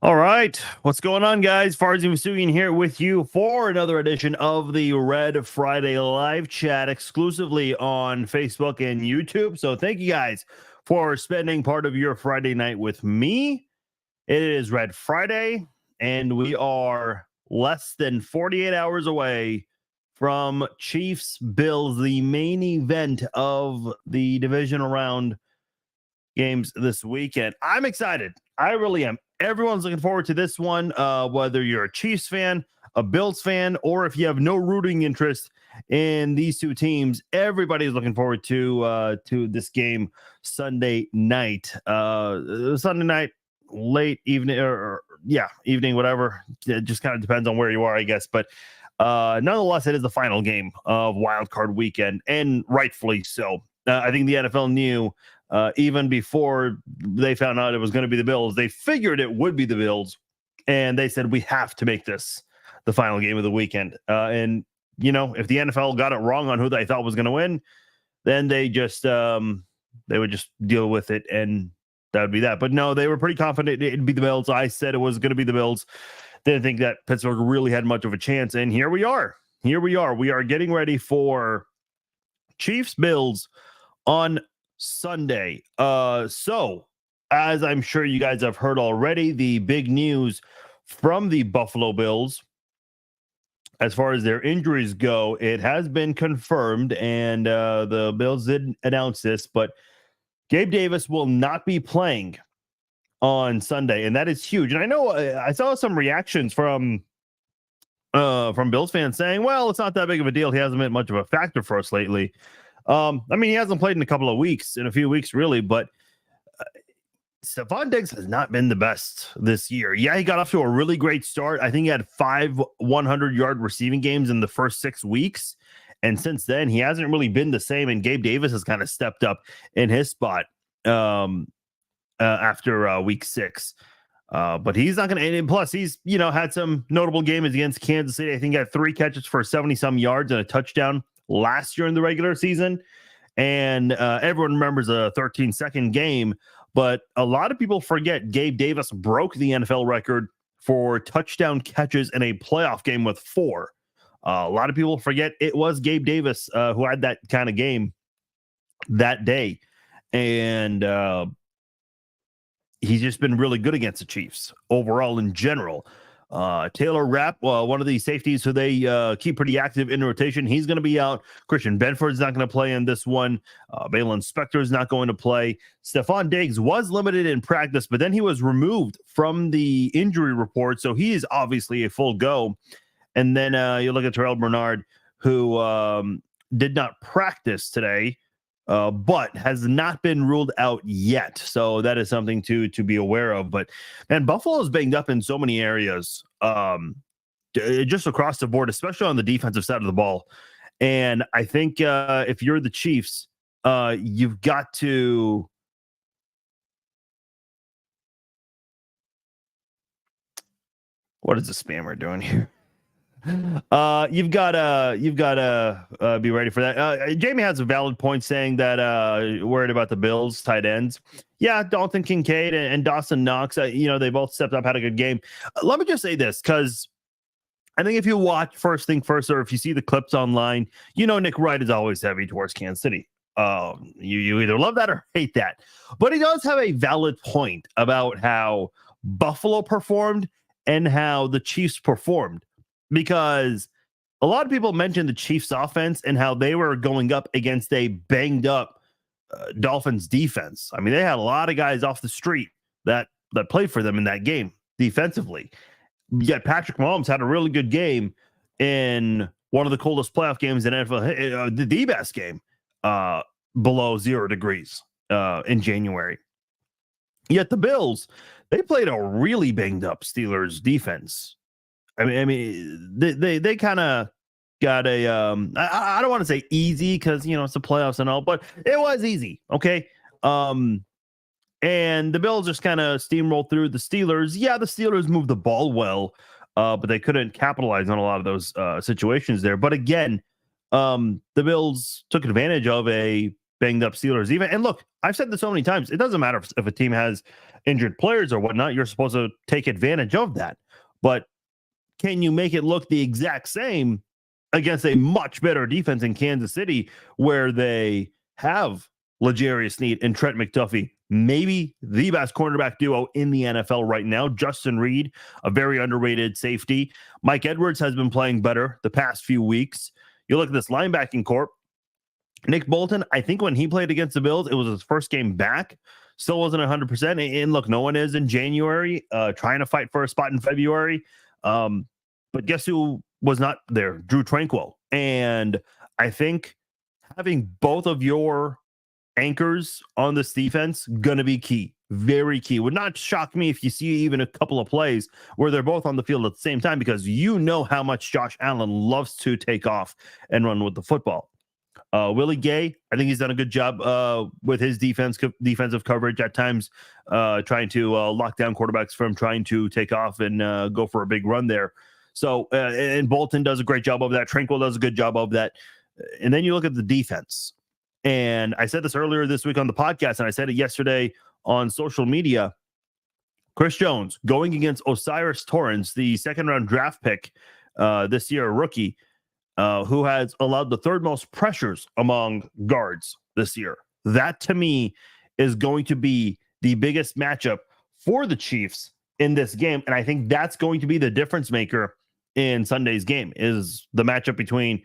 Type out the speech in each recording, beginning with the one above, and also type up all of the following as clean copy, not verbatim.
All right, what's going on, guys? Farzin Masugian here with you for another edition of the Red Friday live chat exclusively on Facebook and YouTube. So thank you guys for spending part of your Friday night with me. It is Red Friday, and we are less than 48 hours away from Chiefs Bills, the main event of the divisional round games this weekend. I'm excited. I really am. Everyone's looking forward to this one, whether you're a Chiefs fan, a Bills fan, or if you have no rooting interest in these two teams. Everybody's looking forward to this game Sunday night. Sunday night, late evening, evening, whatever. It just kind of depends on where you are, I guess. But nonetheless, it is the final game of Wild Card Weekend, and rightfully so. I think the NFL knew. Even before they found out it was going to be the Bills, they figured it would be the Bills, and they said, we have to make this the final game of the weekend. And, you know, if the NFL got it wrong on who they thought was going to win, then they would just deal with it, and that would be that. But no, they were pretty confident it'd be the Bills. I said it was going to be the Bills. Didn't think that Pittsburgh really had much of a chance, and here we are. We are getting ready for Chiefs Bills on Sunday. So as I'm sure you guys have heard already, the big news from the Buffalo Bills, as far as their injuries go, it has been confirmed, and the Bills did announce this, but Gabe Davis will not be playing on Sunday, and that is huge. And I know I saw some reactions from Bills fans saying, well, it's not that big of a deal. He hasn't been much of a factor for us lately. I mean, he hasn't played in a few weeks, really, but Stephon Diggs has not been the best this year. Yeah, he got off to a really great start. I think he had 5 100-yard receiving games in the first 6 weeks. And since then, he hasn't really been the same. And Gabe Davis has kind of stepped up in his spot after week 6. But he's not going to. And plus, he's had some notable games against Kansas City. I think he had 3 catches for 70-some yards and a touchdown last year in the regular season, and everyone remembers a 13-second game, but a lot of people forget Gabe Davis broke the NFL record for touchdown catches in a playoff game with 4. A lot of people forget it was Gabe Davis who had that kind of game that day, and he's just been really good against the Chiefs overall in general. Taylor Rapp, one of the safeties who they keep pretty active in rotation, he's going to be out. Christian Benford's not going to play in this one. Balin Spector is not going to play. Stephon Diggs was limited in practice, but then he was removed from the injury report, so he is obviously a full go. And then you look at Terrell Bernard, who did not practice today, but has not been ruled out yet. So that is something to be aware of. But man, Buffalo is banged up in so many areas, just across the board, especially on the defensive side of the ball. And I think if you're the Chiefs, you've got to. What is the spammer doing here? You've got to be ready for that. Jamie has a valid point saying that worried about the Bills tight ends. Yeah, Dalton Kincaid and Dawson Knox, they both stepped up, had a good game. Let me just say this, because I think if you watch First Thing First, or if you see the clips online, Nick Wright is always heavy towards Kansas City. You either love that or hate that. But he does have a valid point about how Buffalo performed and how the Chiefs performed. Because a lot of people mentioned the Chiefs offense and how they were going up against a banged up Dolphins defense. I mean, they had a lot of guys off the street that played for them in that game defensively. Yet Patrick Mahomes had a really good game in one of the coldest playoff games in NFL, the best game below 0 degrees in January. Yet the Bills, they played a really banged up Steelers defense. I mean, they kind of got a I don't want to say easy, because it's the playoffs and all, but it was easy, okay. And the Bills just kind of steamrolled through the Steelers. Yeah, the Steelers moved the ball well, but they couldn't capitalize on a lot of those situations there. But again, the Bills took advantage of a banged up Steelers even. And look, I've said this so many times. It doesn't matter if a team has injured players or whatnot. You're supposed to take advantage of that. But can you make it look the exact same against a much better defense in Kansas City, where they have L'Jarius Sneed and Trent McDuffie, maybe the best cornerback duo in the NFL right now? Justin Reed, a very underrated safety. Mike Edwards has been playing better the past few weeks. You look at this linebacking corp. Nick Bolton, I think when he played against the Bills, it was his first game back. Still wasn't 100%. And look, no one is in January, trying to fight for a spot in February. But guess who was not there? Drew Tranquil. And I think having both of your anchors on this defense going to be key. Very key. Would not shock me if you see even a couple of plays where they're both on the field at the same time, because you know how much Josh Allen loves to take off and run with the football. Willie Gay, I think he's done a good job with his defensive coverage at times, trying to lock down quarterbacks from trying to take off and go for a big run there. So, and Bolton does a great job of that. Tranquil does a good job of that. And then you look at the defense. And I said this earlier this week on the podcast, and I said it yesterday on social media. Chris Jones going against Osiris Torrance, the second-round draft pick this year, a rookie, who has allowed the third most pressures among guards this year. That, to me, is going to be the biggest matchup for the Chiefs in this game. And I think that's going to be the difference maker in Sunday's game, is the matchup between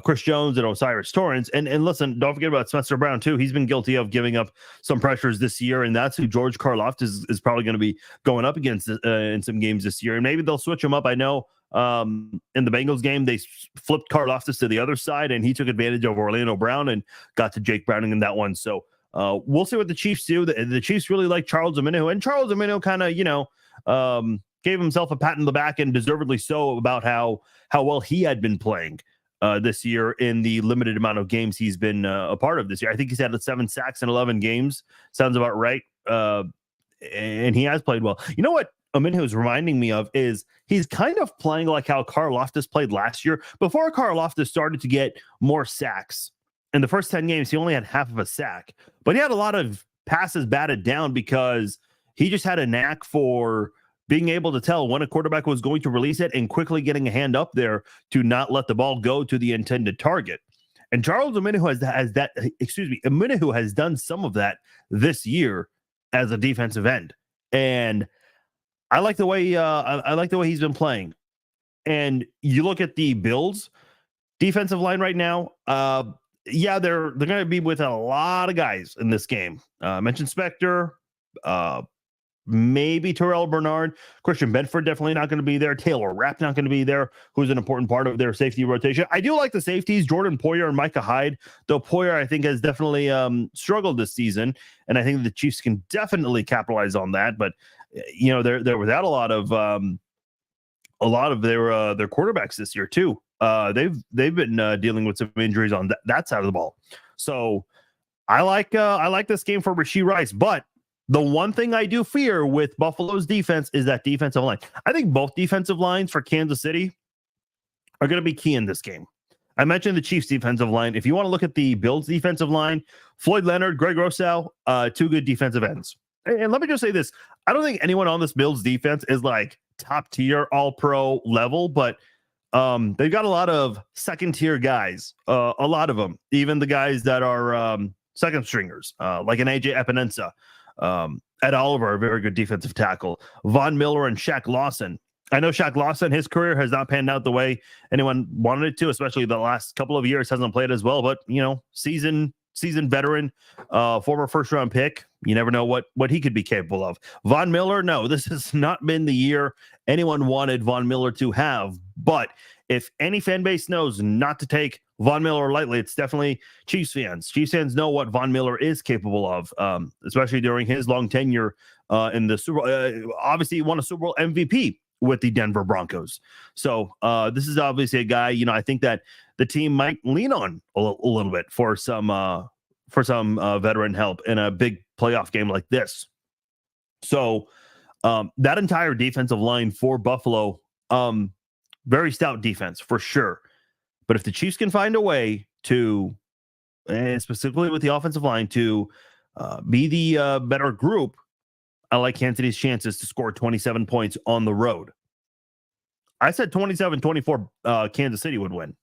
Chris Jones and Osiris Torrance. And listen, don't forget about Spencer Brown, too. He's been guilty of giving up some pressures this year, and that's who George Karlaftis is probably going to be going up against in some games this year. And maybe they'll switch him up. I know in the Bengals game, they flipped Karlaftis to the other side, and he took advantage of Orlando Brown and got to Jake Browning in that one. So we'll see what the Chiefs do. The Chiefs really like Charles Omenihu, and Charles Omenihu kind of, gave himself a pat on the back, and deservedly so, about how well he had been playing this year in the limited amount of games he's been a part of this year. I think he's had 7 sacks in 11 games. Sounds about right. And he has played well. You know what Omenihu is reminding me of is he's kind of playing like how Karlaftis played last year. Before Karlaftis started to get more sacks, in the first 10 games, he only had half of a sack. But he had a lot of passes batted down because he just had a knack for being able to tell when a quarterback was going to release it and quickly getting a hand up there to not let the ball go to the intended target. And Charles Omenihu Omenihu has done some of that this year as a defensive end. And I like the way he's been playing. And you look at the Bills defensive line right now. Yeah, they're going to be with a lot of guys in this game. I mentioned Spector, maybe Terrell Bernard. Christian Bedford definitely not going to be there. Taylor Rapp not going to be there, who's an important part of their safety rotation. I do like the safeties, Jordan Poyer and Micah Hyde, though Poyer, I think, has definitely struggled this season, and I think the Chiefs can definitely capitalize on that. But they're without a lot of their quarterbacks this year too. They've been dealing with some injuries on that side of the ball. So I like this game for Rashee Rice, but the one thing I do fear with Buffalo's defense is that defensive line. I think both defensive lines for Kansas City are going to be key in this game. I mentioned the Chiefs defensive line. If you want to look at the Bills defensive line, Floyd Leonard, Greg Rousseau, 2 good defensive ends. And let me just say this. I don't think anyone on this Bills defense is like top tier, all pro level, but they've got a lot of second tier guys, a lot of them, even the guys that are second stringers, like an AJ Epinesa. Ed Oliver, a very good defensive tackle. Von Miller and Shaq Lawson. I know Shaq Lawson, his career has not panned out the way anyone wanted it to, especially the last couple of years hasn't played as well. But, seasoned veteran, former first-round pick. You never know what he could be capable of. Von Miller, no, this has not been the year anyone wanted Von Miller to have. But if any fan base knows not to take Von Miller lightly, it's definitely Chiefs fans. Chiefs fans know what Von Miller is capable of, especially during his long tenure in the Super Bowl. Obviously, he won a Super Bowl MVP with the Denver Broncos. So this is obviously a guy, I think that the team might lean on a little bit for some veteran help in a big playoff game like this. So that entire defensive line for Buffalo, very stout defense for sure. But if the Chiefs can find a way to and specifically with the offensive line, to be the better group, I like Kansas City's chances to score 27 points on the road. I said 27-24 Kansas City would win.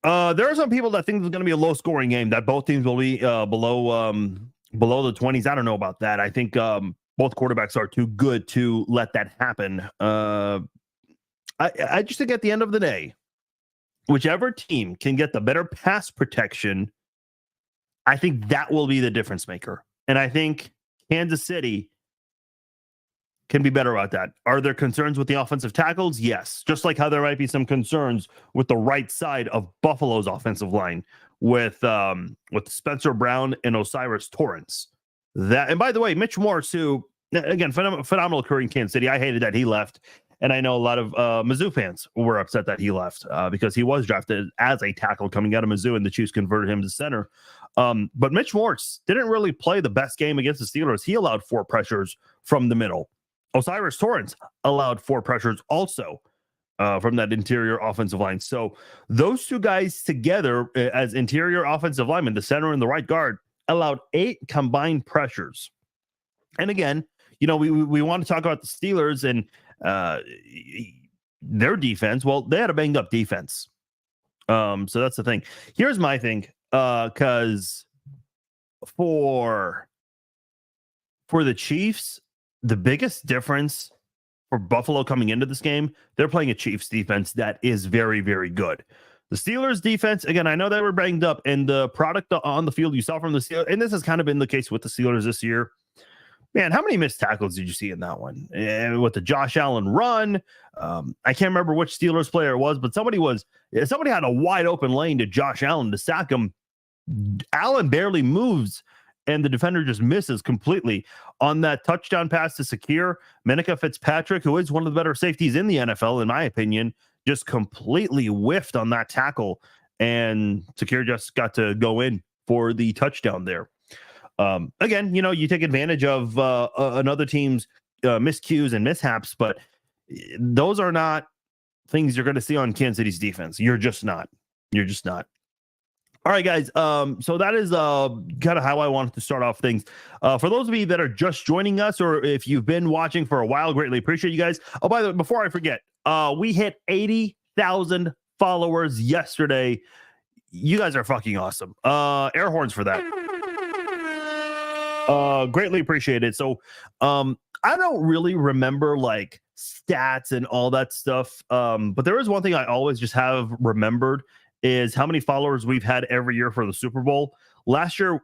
There are some people that think it's going to be a low-scoring game, that both teams will be below the 20s. I don't know about that. I think both quarterbacks are too good to let that happen. I just think at the end of the day, whichever team can get the better pass protection, I think that will be the difference maker. And I think Kansas City can be better about that. Are there concerns with the offensive tackles? Yes. Just like how there might be some concerns with the right side of Buffalo's offensive line with Spencer Brown and Osiris Torrance. That, and by the way, Mitch Morse, who, again, phenomenal career in Kansas City. I hated that he left. And I know a lot of Mizzou fans were upset that he left because he was drafted as a tackle coming out of Mizzou, and the Chiefs converted him to center. But Mitch Morse didn't really play the best game against the Steelers. He allowed 4 pressures from the middle. Osiris Torrance allowed 4 pressures also from that interior offensive line. So those two guys together as interior offensive linemen, the center and the right guard, allowed 8 combined pressures. And again, you know, we want to talk about the Steelers and their defense. Well, they had a banged up defense. So that's the thing. Here's my thing. Because for the Chiefs, the biggest difference for Buffalo coming into this game, they're playing a Chiefs defense that is very, very good. The Steelers defense, again, I know they were banged up, and the product on the field you saw from the Steelers, and this has kind of been the case with the Steelers this year. Man, how many missed tackles did you see in that one? With the Josh Allen run, I can't remember which Steelers player it was, but somebody had a wide open lane to Josh Allen to sack him. Allen barely moves, and the defender just misses completely on that touchdown pass to Sakir. Minkah Fitzpatrick, who is one of the better safeties in the NFL, in my opinion, just completely whiffed on that tackle, and Sakir just got to go in for the touchdown there. Again, you know, you take advantage of another team's miscues and mishaps, but those are not things you're going to see on Kansas City's defense. You're just not. All right, guys. So that is kind of how I wanted to start off things. For those of you that are just joining us, or if you've been watching for a while, greatly appreciate you guys. Oh, by the way, before I forget, we hit 80,000 followers yesterday. You guys are fucking awesome. Air horns for that. Greatly appreciate it. So I don't really remember like stats and all that stuff. But there is one thing I always just have remembered is how many followers we've had every year for the Super Bowl. Last year,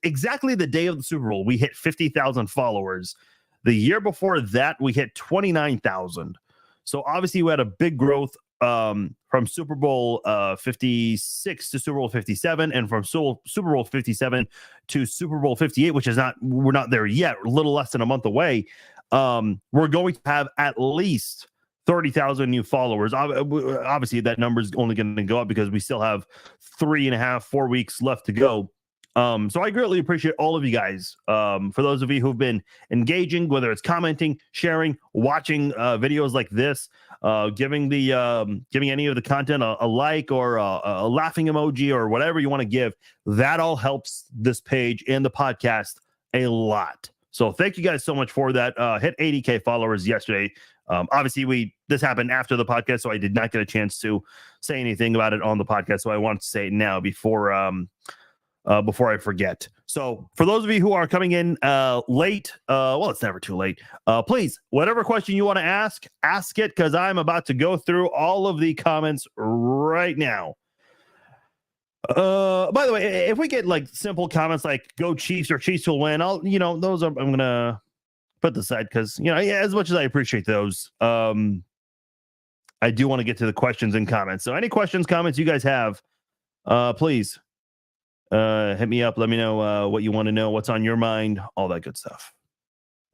exactly the day of the Super Bowl, we hit 50,000 followers. The year before that, we hit 29,000. So obviously we had a big growth from Super Bowl 56 to Super Bowl 57, and from Super Bowl 57 to Super Bowl 58, which is we're not there yet, a little less than a month away. We're going to have at least 30,000 new followers. Obviously, that number is only going to go up because we still have 3.5-4 weeks left to go. So I greatly appreciate all of you guys. For those of you who've been engaging, whether it's commenting, sharing, watching videos like this, giving any of the content a like or a laughing emoji or whatever you want to give, that all helps this page and the podcast a lot. So thank you guys so much for that. Hit 80K followers yesterday. Obviously, this happened after the podcast, so I did not get a chance to say anything about it on the podcast. So I want to say it now before I forget. So for those of you who are coming in late, well, it's never too late. Please, whatever question you want to ask it, because I'm about to go through all of the comments right now. By the way, if we get like simple comments like "Go Chiefs" or "Chiefs will win," I'm gonna put this aside because as much as I appreciate those, I do want to get to the questions and comments. So any questions, comments you guys have, please. Hit me up. Let me know what you want to know, what's on your mind, all that good stuff.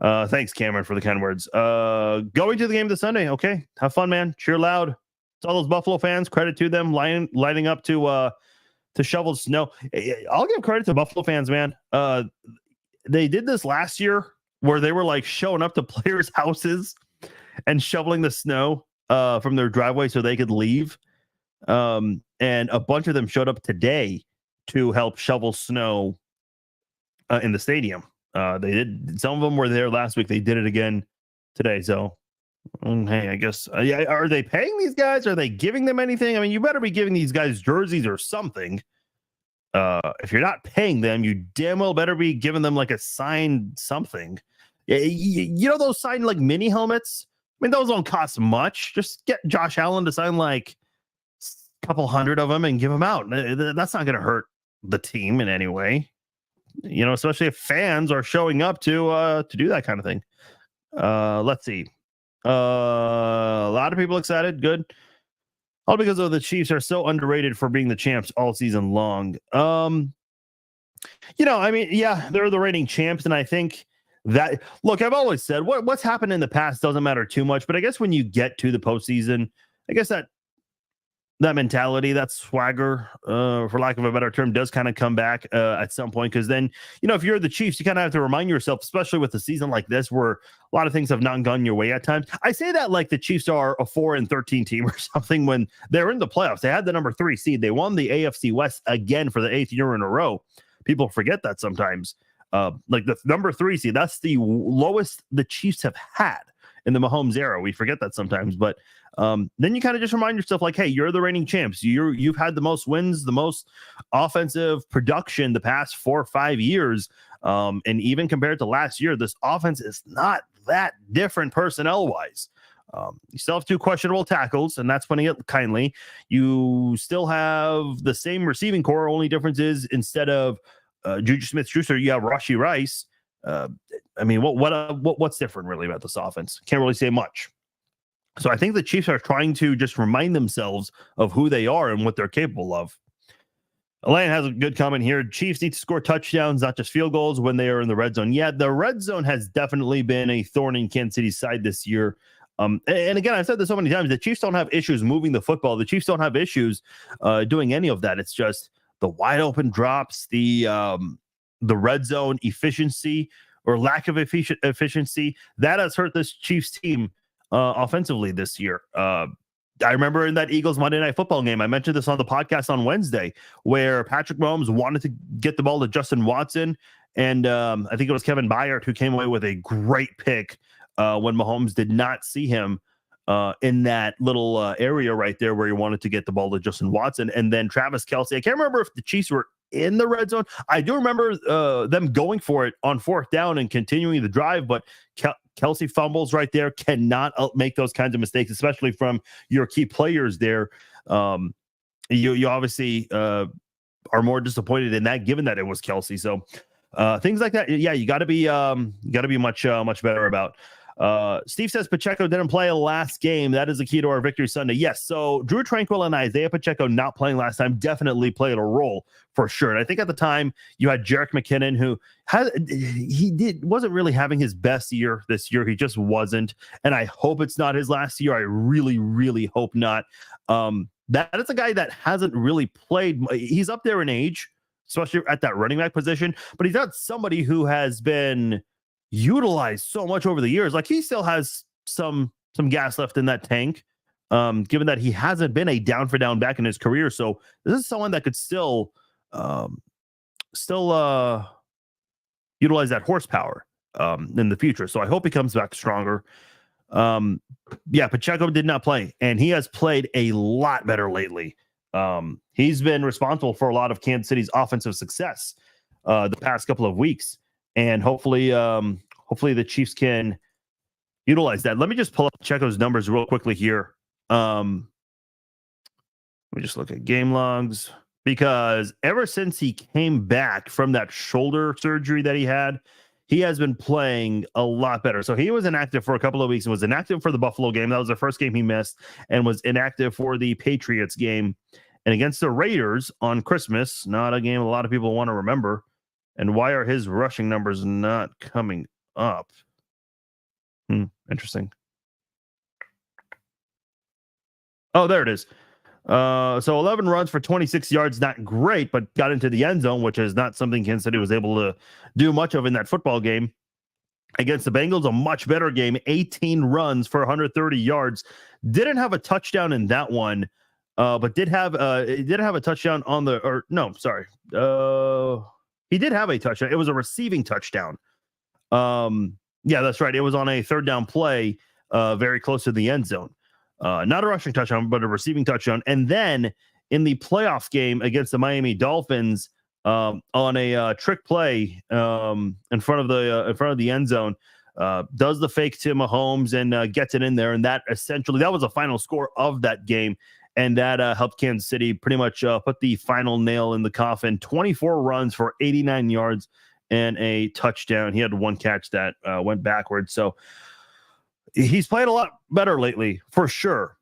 Thanks, Cameron, for the kind words. Going to the game this Sunday. Okay, have fun, man. Cheer loud. It's all those Buffalo fans. Credit to them lining up to shovel snow. I'll give credit to Buffalo fans, man. They did this last year where they were like showing up to players' houses and shoveling the snow from their driveway so they could leave. And a bunch of them showed up today to help shovel snow in the stadium. They did. Some of them were there last week. They did it again today. So, hey, I guess. Yeah, are they paying these guys? Are they giving them anything? I mean, you better be giving these guys jerseys or something. If you're not paying them, you damn well better be giving them like a signed something. Yeah, you know those signed like mini helmets. I mean, those don't cost much. Just get Josh Allen to sign like a couple hundred of them and give them out. That's not going to hurt the team in any way. You know, especially if fans are showing up to do that kind of thing. Let's see. A lot of people excited. Good. All because of the Chiefs are so underrated for being the champs all season long. You know, I mean, yeah, they're the reigning champs, and I think that look, I've always said what's happened in the past doesn't matter too much, but I guess when you get to the postseason, I guess that mentality, that swagger, for lack of a better term, does kind of come back at some point. Because then, you know, if you're the Chiefs, you kind of have to remind yourself, especially with a season like this, where a lot of things have not gone your way at times. I say that like the Chiefs are a 4-13 team or something when they're in the playoffs. They had the number 3 seed. They won the AFC West again for the 8th year in a row. People forget that sometimes. Like the number 3 seed, that's the lowest the Chiefs have had in the Mahomes era. We forget that sometimes, but then you kind of just remind yourself, like, hey, you're the reigning champs. You've had the most wins, the most offensive production the past 4 or 5 years. And even compared to last year, this offense is not that different personnel-wise. You still have 2 questionable tackles, and that's putting it kindly. You still have the same receiving core. Only difference is instead of Juju Smith-Schuster, you have Rashee Rice. I mean, what's different really about this offense? Can't really say much. So I think the Chiefs are trying to just remind themselves of who they are and what they're capable of. Elaine has a good comment here. Chiefs need to score touchdowns, not just field goals when they are in the red zone. Yeah, the red zone has definitely been a thorn in Kansas City's side this year. And again, I've said this so many times, the Chiefs don't have issues moving the football. The Chiefs don't have issues doing any of that. It's just the wide open drops, the red zone efficiency or lack of efficiency that has hurt this Chiefs team offensively this year. I remember in that Eagles Monday Night Football game, I mentioned this on the podcast on Wednesday, where Patrick Mahomes wanted to get the ball to Justin Watson, and I think it was Kevin Byard who came away with a great pick when Mahomes did not see him in that little area right there where he wanted to get the ball to Justin Watson. And then Travis Kelce, I can't remember if the Chiefs were in the red zone. I do remember them going for it on 4th down and continuing the drive, but Kelce fumbles right there. Cannot make those kinds of mistakes, especially from your key players there. You obviously are more disappointed in that, given that it was Kelce. So things like that, yeah, you got to be much better about. Steve says Pacheco didn't play last game. That is the key to our victory Sunday. Yes. So Drew Tranquil and Isaiah Pacheco not playing last time definitely played a role for sure. And I think at the time you had Jerick McKinnon, who wasn't really having his best year this year. He just wasn't. And I hope it's not his last year. I really, really hope not. That is a guy that hasn't really played. He's up there in age, especially at that running back position, but he's not somebody who has been utilized so much over the years. Like, he still has some gas left in that tank, given that he hasn't been a down for down back in his career. So this is someone that could still utilize that horsepower in the future. So I hope he comes back stronger. Yeah, Pacheco did not play, and he has played a lot better lately. He's been responsible for a lot of Kansas City's offensive success the past couple of weeks. And hopefully the Chiefs can utilize that. Let me just pull up Pacheco's numbers real quickly here. Let me just look at game logs, because ever since he came back from that shoulder surgery that he had, he has been playing a lot better. So he was inactive for a couple of weeks and was inactive for the Buffalo game. That was the first game he missed, and was inactive for the Patriots game. And against the Raiders on Christmas, not a game a lot of people want to remember. And why are his rushing numbers not coming up? Interesting. Oh, there it is. So 11 runs for 26 yards, not great, but got into the end zone, which is not something Kansas City was able to do much of in that football game. Against the Bengals, a much better game, 18 runs for 130 yards. Didn't have a touchdown in that one. but did have it did have a touchdown on the or no, sorry. He did have a touchdown. It was a receiving touchdown. Yeah, that's right. It was on a third down play, very close to the end zone. Not a rushing touchdown, but a receiving touchdown. And then in the playoff game against the Miami Dolphins, on a trick play in front of the end zone, does the fake to Mahomes and gets it in there, and that was the final score of that game, and that helped Kansas City pretty much put the final nail in the coffin. 24 runs for 89 yards and a touchdown. He had one catch that went backwards, so he's played a lot better lately for sure.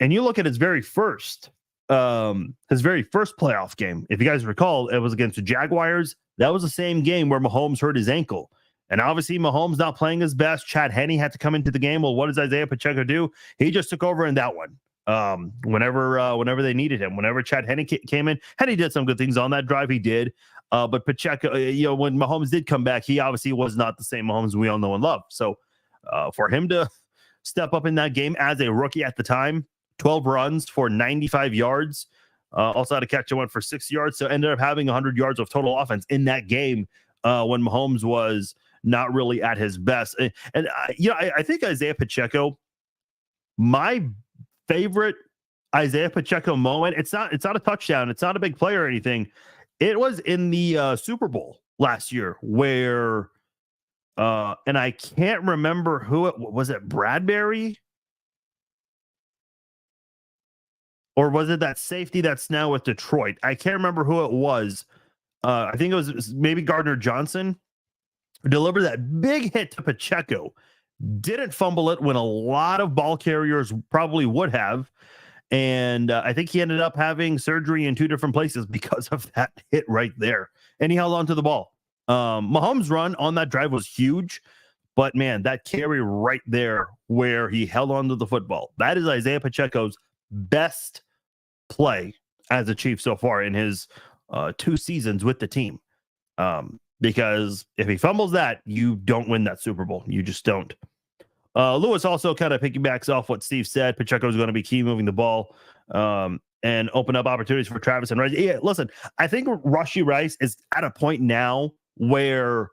And you look at his very first playoff game. If you guys recall, it was against the Jaguars. That was the same game where Mahomes hurt his ankle. And obviously, Mahomes not playing his best. Chad Henne had to come into the game. Well, what does Isaiah Pacheco do? He just took over in that one. Whenever they needed him, whenever Chad Henne came in, Henne did some good things on that drive. He did. But Pacheco, when Mahomes did come back, he obviously was not the same Mahomes we all know and love. So for him to step up in that game as a rookie at the time, 12 runs for 95 yards. Also had a catch that went for 6 yards. So ended up having 100 yards of total offense in that game when Mahomes was not really at his best. I think Isaiah Pacheco, my favorite Isaiah Pacheco moment, it's not a touchdown. It's not a big play or anything. It was in the Super Bowl last year where, and I can't remember who it was. It Bradbury? Or was it that safety that's now with Detroit? I can't remember who it was. I think it was maybe Gardner Johnson. Delivered that big hit to Pacheco. Didn't fumble it when a lot of ball carriers probably would have. And I think he ended up having surgery in 2 different places because of that hit right there. And he held on to the ball. Mahomes' run on that drive was huge. But, man, that carry right there where he held on to the football, that is Isaiah Pacheco's best play as a Chief so far in his 2 seasons with the team. Because if he fumbles that, you don't win that Super Bowl. You just don't. Lewis also kind of piggybacks off what Steve said. Pacheco is going to be key moving the ball and open up opportunities for Travis and Rice. Yeah, listen, I think Rashee Rice is at a point now where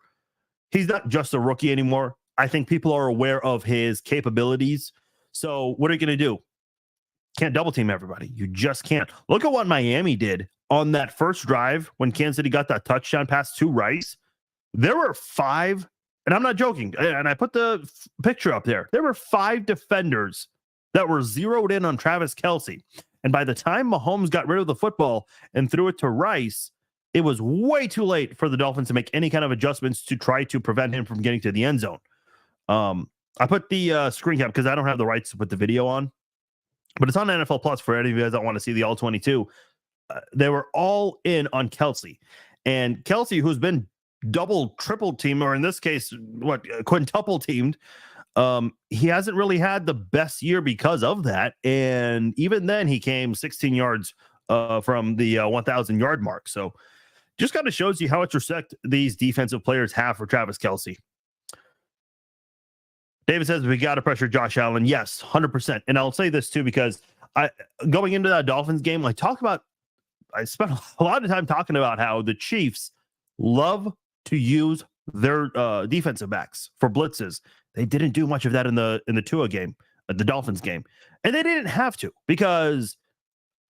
he's not just a rookie anymore. I think people are aware of his capabilities. So what are you going to do? Can't double team everybody. You just can't. Look at what Miami did on that first drive when Kansas City got that touchdown pass to Rice. There were 5, and I'm not joking, and I put the picture up there. There were 5 defenders that were zeroed in on Travis Kelce. And by the time Mahomes got rid of the football and threw it to Rice, it was way too late for the Dolphins to make any kind of adjustments to try to prevent him from getting to the end zone. I put the screen cap because I don't have the rights to put the video on. But it's on NFL Plus for any of you guys that want to see the all 22. They were all in on Kelce. And Kelce, who's been double, triple teamed, or in this case, quintuple teamed, he hasn't really had the best year because of that. And even then, he came 16 yards from the 1,000 yard mark. So just kind of shows you how much respect these defensive players have for Travis Kelce. David says we got to pressure Josh Allen. Yes, 100%. And I'll say this too, because going into that Dolphins game, I spent a lot of time talking about how the Chiefs love to use their defensive backs for blitzes. They didn't do much of that in the Tua game, the Dolphins game, and they didn't have to, because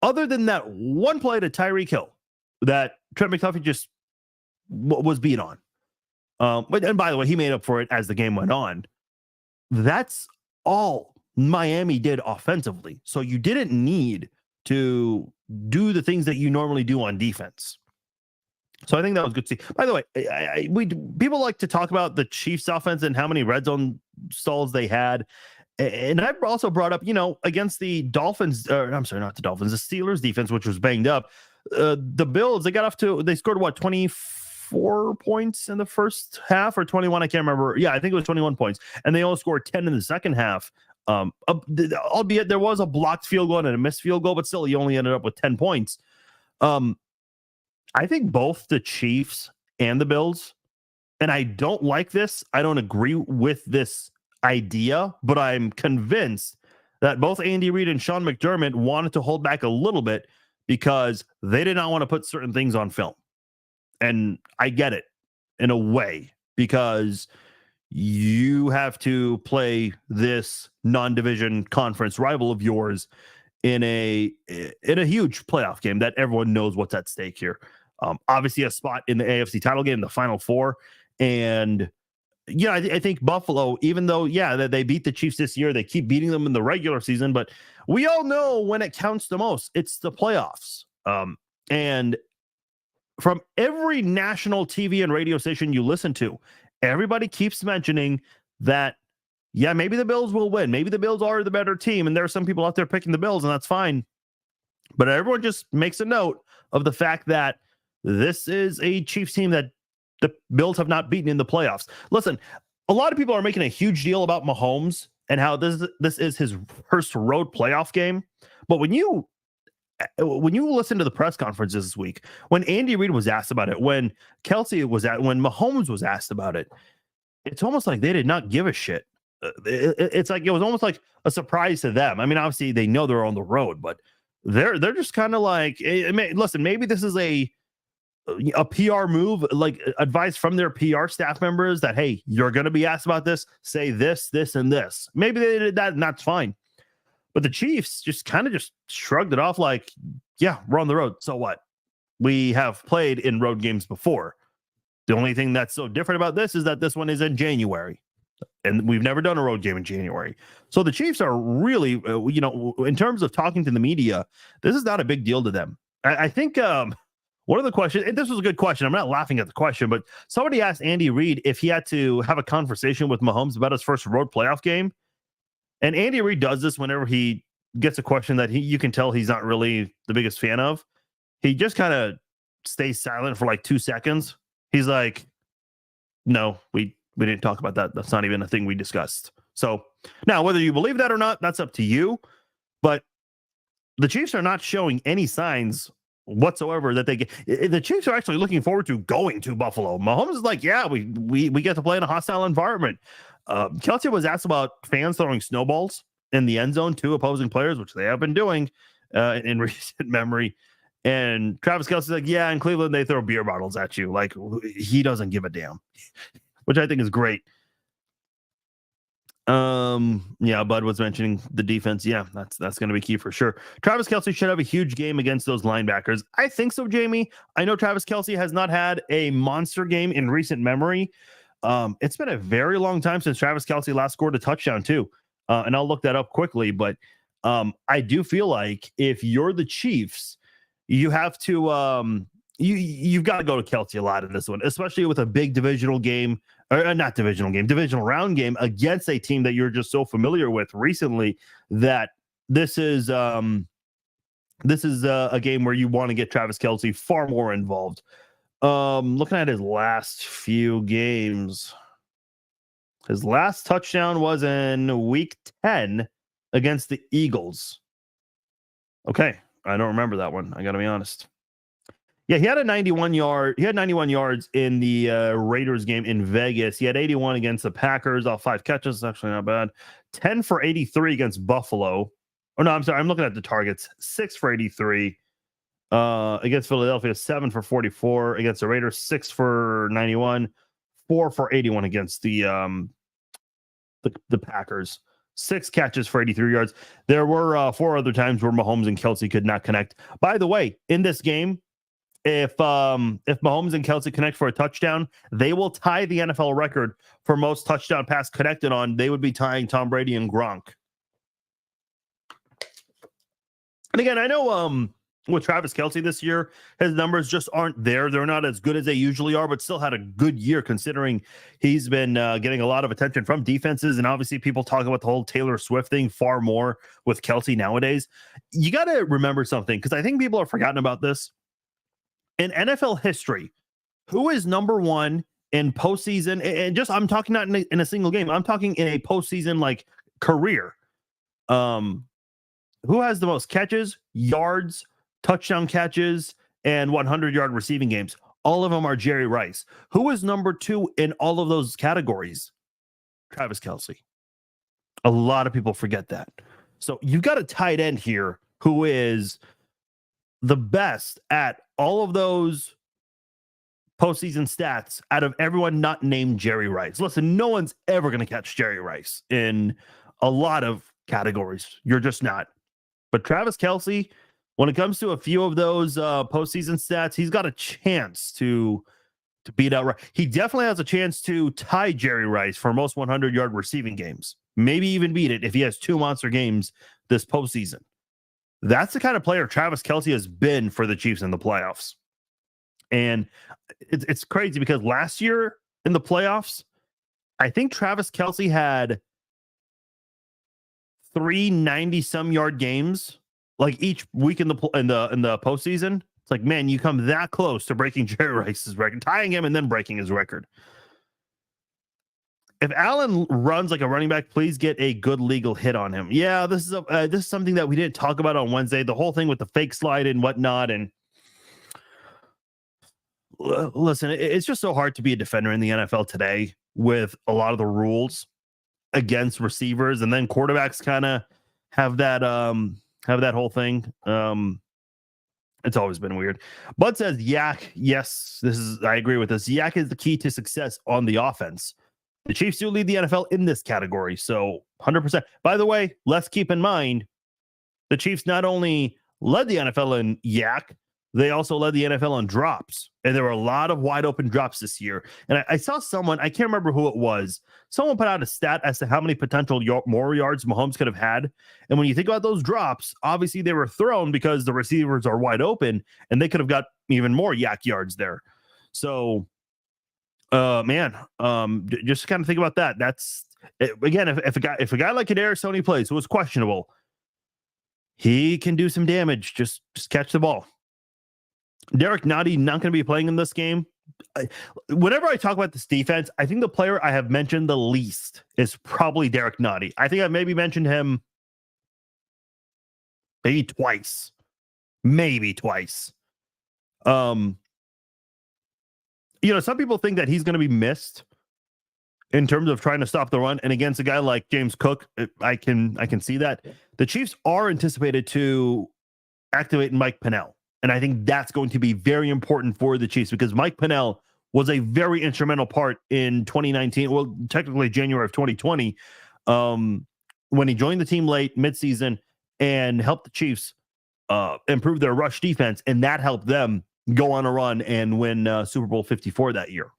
other than that one play to Tyreek Hill that Trent McDuffie just was beat on. And by the way, he made up for it as the game went on. That's all Miami did offensively. So you didn't need to do the things that you normally do on defense. So I think that was good to see. By the way, people like to talk about the Chiefs offense and how many red zone stalls they had. And I also brought up, against the Dolphins, I'm sorry, not the Dolphins, the Steelers defense, which was banged up. The Bills, they scored 24 points in the first half, or 21. I can't remember. Yeah, I think it was 21 points. And they only scored 10 in the second half. Albeit there was a blocked field goal and a missed field goal, but still, you only ended up with 10 points. I think both the Chiefs and the Bills, and I don't like this, I don't agree with this idea, but I'm convinced that both Andy Reid and Sean McDermott wanted to hold back a little bit because they did not want to put certain things on film. And I get it in a way, because you have to play this non-division conference rival of yours in a huge playoff game that everyone knows what's at stake here. Obviously a spot in the AFC title game, the Final Four. And yeah, I think Buffalo, even though, yeah, they beat the Chiefs this year, they keep beating them in the regular season, but we all know when it counts the most, it's the playoffs. And from every national TV and radio station you listen to, everybody keeps mentioning that, yeah, maybe the Bills will win. Maybe the Bills are the better team, and there are some people out there picking the Bills, and that's fine. But everyone just makes a note of the fact that this is a Chiefs team that the Bills have not beaten in the playoffs. Listen, a lot of people are making a huge deal about Mahomes and how this is his first road playoff game. But when you listen to the press conferences this week, when Andy Reid was asked about it, when when Mahomes was asked about it, it's almost like they did not give a shit. It's like it was almost like a surprise to them. I mean, obviously they know they're on the road, but they're just kind of like, listen, maybe this is a PR move, like advice from their PR staff members that, hey, you're going to be asked about this, say this, this, and this. Maybe they did that, and that's fine. But the Chiefs just kind of just shrugged it off like, yeah, we're on the road. So what? We have played in road games before. The only thing that's so different about this is that this one is in January, and we've never done a road game in January. So the Chiefs are really, in terms of talking to the media, this is not a big deal to them. I think one of the questions, and this was a good question, I'm not laughing at the question, but somebody asked Andy Reid if he had to have a conversation with Mahomes about his first road playoff game. And Andy Reid does this whenever he gets a question that you can tell he's not really the biggest fan of. He just kind of stays silent for like 2 seconds. He's like, no, we didn't talk about that. That's not even a thing we discussed. So now, whether you believe that or not, that's up to you. But the Chiefs are not showing any signs whatsoever that the Chiefs are actually looking forward to going to Buffalo. Mahomes is like, yeah, we get to play in a hostile environment. Kelce was asked about fans throwing snowballs in the end zone to opposing players, which they have been doing in recent memory. And Travis Kelce's like, yeah, in Cleveland, they throw beer bottles at you. Like, he doesn't give a damn, which I think is great. Yeah, Bud was mentioning the defense. Yeah, that's going to be key for sure. Travis Kelce should have a huge game against those linebackers. I think so, Jamie. I know Travis Kelce has not had a monster game in recent memory. It's been a very long time since Travis Kelce last scored a touchdown too. And I'll look that up quickly, but I do feel like if you're the Chiefs, you have to you've got to go to Kelce a lot in this one, especially with a big divisional game, or not divisional game, divisional round game against a team that you're just so familiar with recently, that this is a game where you want to get Travis Kelce far more involved. Looking at his last few games, his last touchdown was in week 10 against the Eagles. Okay, I don't remember that one. I got to be honest. Yeah, he had 91 yards in the Raiders game in Vegas. He had 81 against the Packers, all 5 catches. It's actually not bad. 10 for 83 against Buffalo. Oh, no, I'm sorry. I'm looking at the targets. 6 for 83 against Philadelphia. 7 for 44 against the Raiders. 6 for 91. 4 for 81 against the Packers. 6 catches for 83 yards. There were 4 other times where Mahomes and Kelce could not connect. By the way, in this game, if Mahomes and Kelce connect for a touchdown, they will tie the NFL record for most touchdown pass connected on. They would be tying Tom Brady and Gronk. And again, I know with Travis Kelce this year, his numbers just aren't there. They're not as good as they usually are, but still had a good year considering he's been getting a lot of attention from defenses. And obviously people talk about the whole Taylor Swift thing far more with Kelce nowadays. You got to remember something, because I think people have forgotten about this. In NFL history, who is number one in postseason? And just, I'm talking not in a single game. I'm talking in a postseason like career. Who has the most catches, yards, touchdown catches, and 100-yard receiving games? All of them are Jerry Rice. Who is number 2 in all of those categories? Travis Kelce. A lot of people forget that. So you've got a tight end here who is the best at all of those postseason stats out of everyone not named Jerry Rice. Listen, no one's ever going to catch Jerry Rice in a lot of categories. You're just not. But Travis Kelce, when it comes to a few of those postseason stats, he's got a chance to beat out. He definitely has a chance to tie Jerry Rice for most 100-yard receiving games. Maybe even beat it if he has 2 monster games this postseason. That's the kind of player Travis Kelce has been for the Chiefs in the playoffs. And it's crazy because last year in the playoffs, I think Travis Kelce had 390-some yard games like each week in the postseason. It's like, man, you come that close to breaking Jerry Rice's record, tying him and then breaking his record. If Allen runs like a running back, please get a good legal hit on him. Yeah, this is something that we didn't talk about on Wednesday. The whole thing with the fake slide and whatnot. And listen, it's just so hard to be a defender in the NFL today with a lot of the rules against receivers, and then quarterbacks kind of have that whole thing. It's always been weird. Bud says Yak. Yes, I agree with this. Yak is the key to success on the offense. The Chiefs do lead the NFL in this category, so 100%. By the way, let's keep in mind the Chiefs not only led the NFL in yak, they also led the NFL on drops. And there were a lot of wide open drops this year. And I saw someone, I can't remember who it was, someone put out a stat as to how many potential more yards Mahomes could have had. And when you think about those drops, obviously they were thrown because the receivers are wide open and they could have got even more yak yards there. So, just kind of think about that. That's again, if a guy like Kadarius Toney plays, who was questionable, he can do some damage. Just catch the ball. Derek Nottie not going to be playing in this game. Whenever I talk about this defense, I think the player I have mentioned the least is probably Derek Nottie. I think I maybe mentioned him maybe twice. Some people think that he's going to be missed in terms of trying to stop the run. And against a guy like James Cook, I can see that. The Chiefs are anticipated to activate Mike Pennell. And I think that's going to be very important for the Chiefs because Mike Pennell was a very instrumental part in 2019. Well, technically January of 2020, when he joined the team late midseason and helped the Chiefs improve their rush defense. And that helped them go on a run and win Super Bowl 54 that year.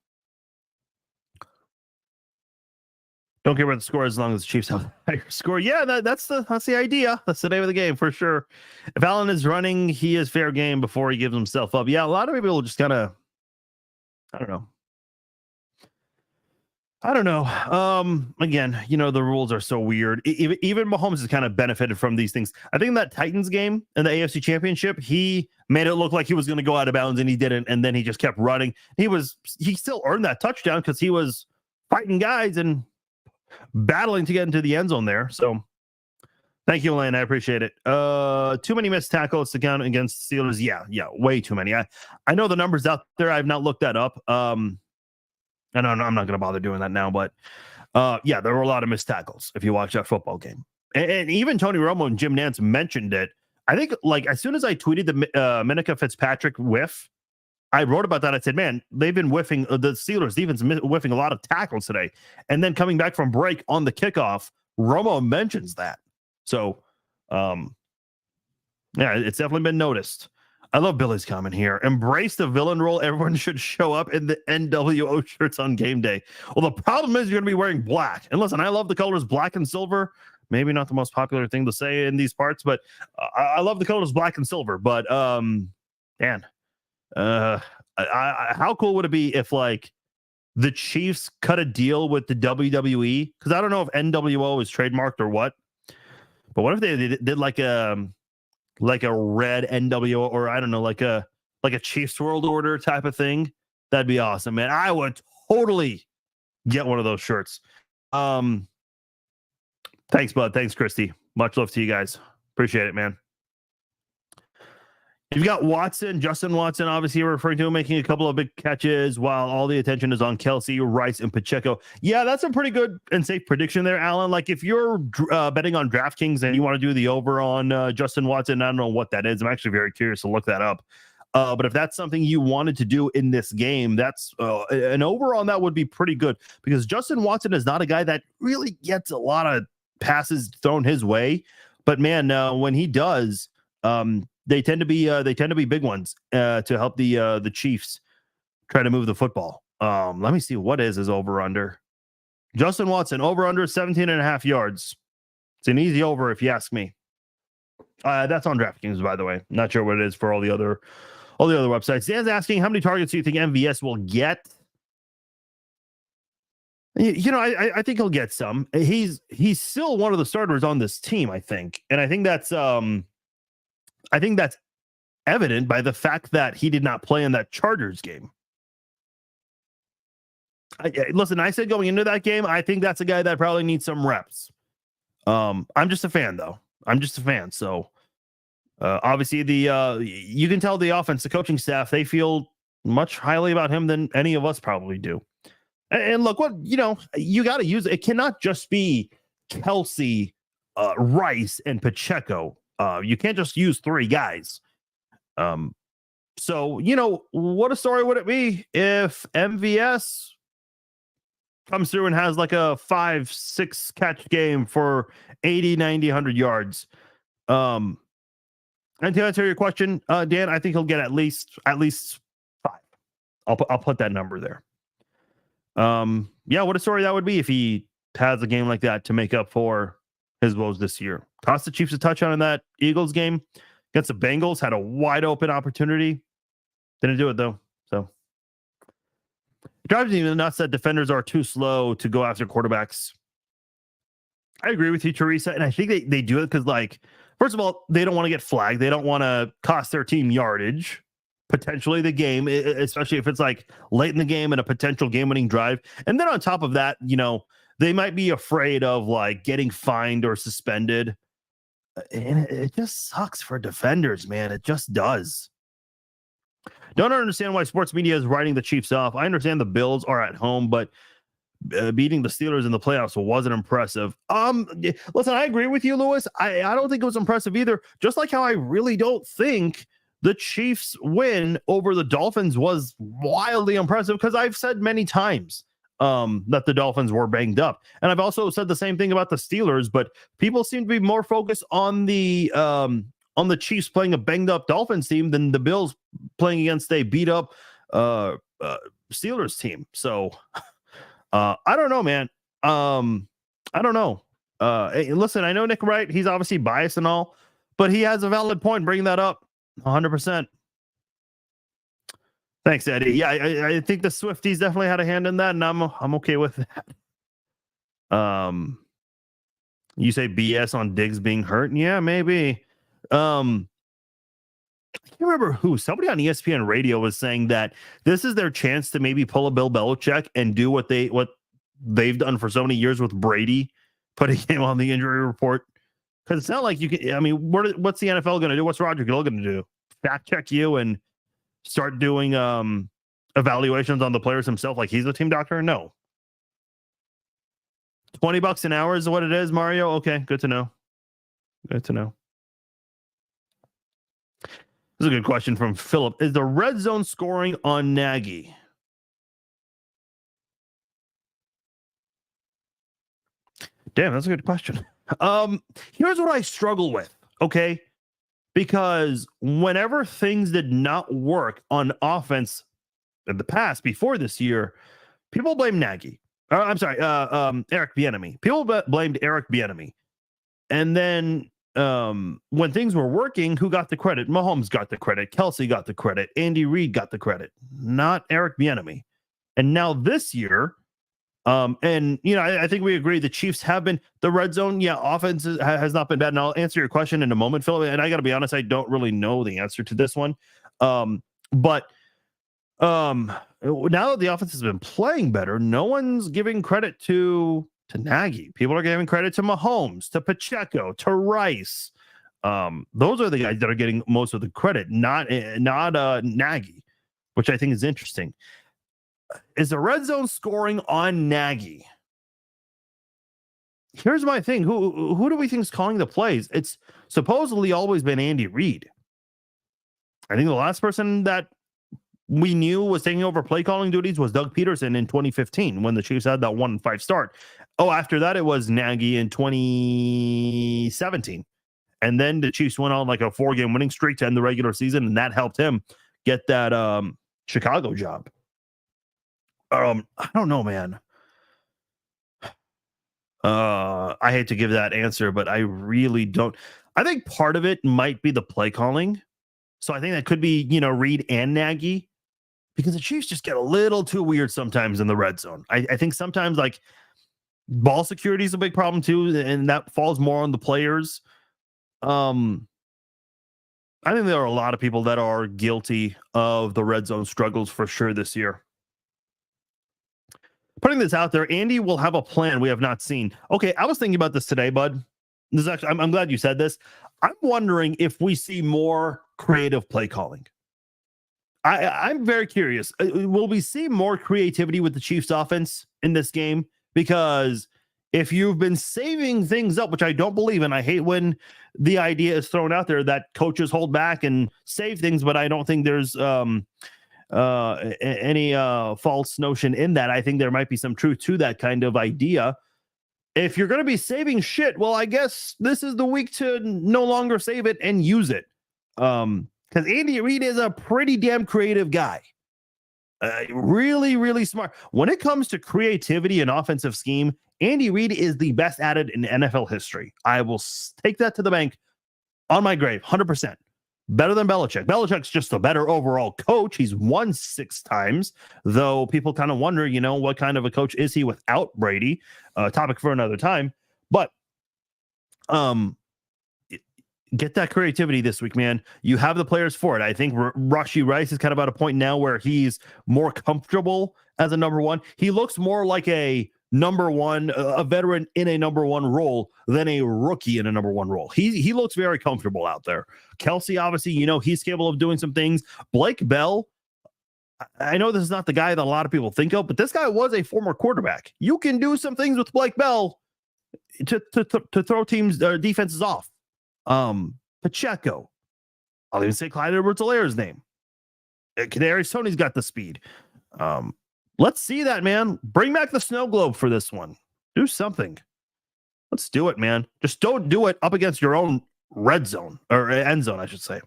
Don't care about the score as long as the Chiefs have a higher score. Yeah, that's the idea. That's the name of the game for sure. If Allen is running, he is fair game before he gives himself up. Yeah, a lot of people will just kind of, I don't know. Again, the rules are so weird. Even Mahomes has kind of benefited from these things. I think in that Titans game in the AFC Championship, he made it look like he was going to go out of bounds and he didn't. And then he just kept running. He still earned that touchdown because he was fighting guys and battling to get into the end zone there. So thank you, Elaine. I appreciate it. Too many missed tackles to count against the Steelers. Yeah, way too many. I know the numbers out there. I've not looked that up. I'm not going to bother doing that now, but there were a lot of missed tackles if you watch that football game. And even Tony Romo and Jim Nantz mentioned it. I think as soon as I tweeted the Minkah Fitzpatrick whiff, I wrote about that. I said, man, they've been whiffing, the Steelers defense whiffing a lot of tackles today. And then coming back from break on the kickoff, Romo mentions that. So, it's definitely been noticed. I love Billy's comment here. Embrace the villain role. Everyone should show up in the NWO shirts on game day. Well, the problem is you're going to be wearing black. And listen, I love the colors black and silver. Maybe not the most popular thing to say in these parts, but I love the colors black and silver. But, how cool would it be if the Chiefs cut a deal with the WWE? Because I don't know if NWO is trademarked or what, but what if they did like a red NWO, or I don't know, like a Chiefs World Order type of thing? That'd be awesome, man. I would totally get one of those shirts. Thanks, bud. Thanks, Christy. Much love to you guys. Appreciate it, man. You've got Watson, Justin Watson, obviously you're referring to him making a couple of big catches while all the attention is on Kelsey, Rice, and Pacheco. Yeah, that's a pretty good and safe prediction there, Alan. Like if you're betting on DraftKings and you want to do the over on Justin Watson, I don't know what that is. I'm actually very curious to look that up. But if that's something you wanted to do in this game, that's an over on that would be pretty good because Justin Watson is not a guy that really gets a lot of passes thrown his way. But man, when he does, they tend to be big ones to help the Chiefs try to move the football. Let me see what is his over under. Justin Watson over under 17.5 yards. It's an easy over if you ask me. That's on DraftKings, by the way. Not sure what it is for all the other websites. Dan's asking how many targets do you think MVS will get? You know, I think he'll get some. He's still one of the starters on this team, I think, and I think that's evident by the fact that he did not play in that Chargers game. Listen, I said going into that game, I think that's a guy that probably needs some reps. I'm just a fan, though. I'm just a fan. So obviously, you can tell the offense, the coaching staff, they feel much highly about him than any of us probably do. And look, what you got to use. It cannot just be Kelsey, Rice, and Pacheco. You can't just use three guys. So, what a story would it be if MVS comes through and has like a 5-6 catch game for 80, 90, 100 yards. And to answer your question, Dan, I think he'll get at least 5. I'll put that number there. Yeah, what a story that would be if he has a game like that to make up for his woes this year. Cost the Chiefs a touchdown in that Eagles game against the Bengals, had a wide open opportunity. Didn't do it though. So it drives me nuts that defenders are too slow to go after quarterbacks. I agree with you, Teresa, and I think they do it because, like, first of all, they don't want to get flagged. They don't want to cost their team yardage, potentially the game, especially if it's like late in the game and a potential game-winning drive. And then on top of that, they might be afraid of like getting fined or suspended. And it just sucks for defenders, man. It just does. Don't understand why sports media is writing the Chiefs off. I understand the Bills are at home, but beating the Steelers in the playoffs wasn't impressive. Listen, I agree with you, Lewis. I don't think it was impressive either. Just like how I really don't think the Chiefs win over the Dolphins was wildly impressive, because I've said many times that the Dolphins were banged up. And I've also said the same thing about the Steelers, but people seem to be more focused on the Chiefs playing a banged up Dolphins team than the Bills playing against a beat up Steelers team. So I don't know, man. I don't know. Hey, listen, I know Nick Wright, he's obviously biased and all, but he has a valid point bringing that up 100%. Thanks, Eddie. Yeah, I think the Swifties definitely had a hand in that, and I'm okay with that. You say BS on Diggs being hurt? Yeah, maybe. I can't remember who. Somebody on ESPN radio was saying that this is their chance to maybe pull a Bill Belichick and do what they've done for so many years with Brady, putting him on the injury report. Because it's not like you can. I mean, what's the NFL going to do? What's Roger Goodell going to do? Fact check you and start doing evaluations on the players himself like he's a team doctor? No. $20 an hour is what it is, Mario. Okay, good to know. Good to know. This is a good question from Philip. Is the red zone scoring on Nagy? Damn, that's a good question. Here's what I struggle with, okay? Because whenever things did not work on offense in the past, before this year, people blame Nagy. I'm sorry, Eric Bieniemy. People blamed Eric Bieniemy. And then when things were working, who got the credit? Mahomes got the credit. Kelsey got the credit. Andy Reid got the credit. Not Eric Bieniemy. And now this year, and I think we agree the Chiefs have been the red zone. Yeah, offense has not been bad. And I'll answer your question in a moment, Philip. And I got to be honest, I don't really know the answer to this one. But now that the offense has been playing better, no one's giving credit to Nagy. People are giving credit to Mahomes, to Pacheco, to Rice. Those are the guys that are getting most of the credit, not Nagy, which I think is interesting. Is the red zone scoring on Nagy? Here's my thing. Who do we think is calling the plays? It's supposedly always been Andy Reid. I think the last person that we knew was taking over play calling duties was Doug Peterson in 2015 when the Chiefs had that 1-5 start. Oh, after that, it was Nagy in 2017. And then the Chiefs went on like a 4-game winning streak to end the regular season, and that helped him get that Chicago job. I don't know, man. I hate to give that answer, but I really don't. I think part of it might be the play calling. So I think that could be, Reid and Nagy, because the Chiefs just get a little too weird sometimes in the red zone. I think sometimes like ball security is a big problem too, and that falls more on the players. I think there are a lot of people that are guilty of the red zone struggles for sure this year. Putting this out there, Andy will have a plan we have not seen. Okay, I was thinking about this today, bud. This is actually, I'm glad you said this. I'm wondering if we see more creative play calling. I'm very curious. Will we see more creativity with the Chiefs offense in this game? Because if you've been saving things up, which I don't believe, and I hate when the idea is thrown out there that coaches hold back and save things, but I don't think there's any false notion in that. I think there might be some truth to that kind of idea. If you're going to be saving shit, well, I guess this is the week to no longer save it and use it. Because Andy Reid is a pretty damn creative guy. Really, really smart. When it comes to creativity and offensive scheme, Andy Reid is the best at it in NFL history. I will take that to the bank on my grave, 100%. Better than Belichick. Belichick's just a better overall coach. He's won 6 times, though people kind of wonder, what kind of a coach is he without Brady? Topic for another time. But get that creativity this week, man. You have the players for it. I think Rashee Rice is kind of at a point now where he's more comfortable as a number one. He looks more like a number one, a veteran in a number one role than a rookie in a number one role. He looks very comfortable out there. Kelsey, obviously, he's capable of doing some things. Blake Bell, I know this is not the guy that a lot of people think of, but this guy was a former quarterback. You can do some things with Blake Bell to throw teams defenses off. Pacheco, I'll even say Clyde Edwards-Helaire's name. Kadarius Toney's got the speed. Let's see that, man. Bring back the snow globe for this one. Do something. Let's do it, man. Just don't do it up against your own red zone, or end zone, I should say.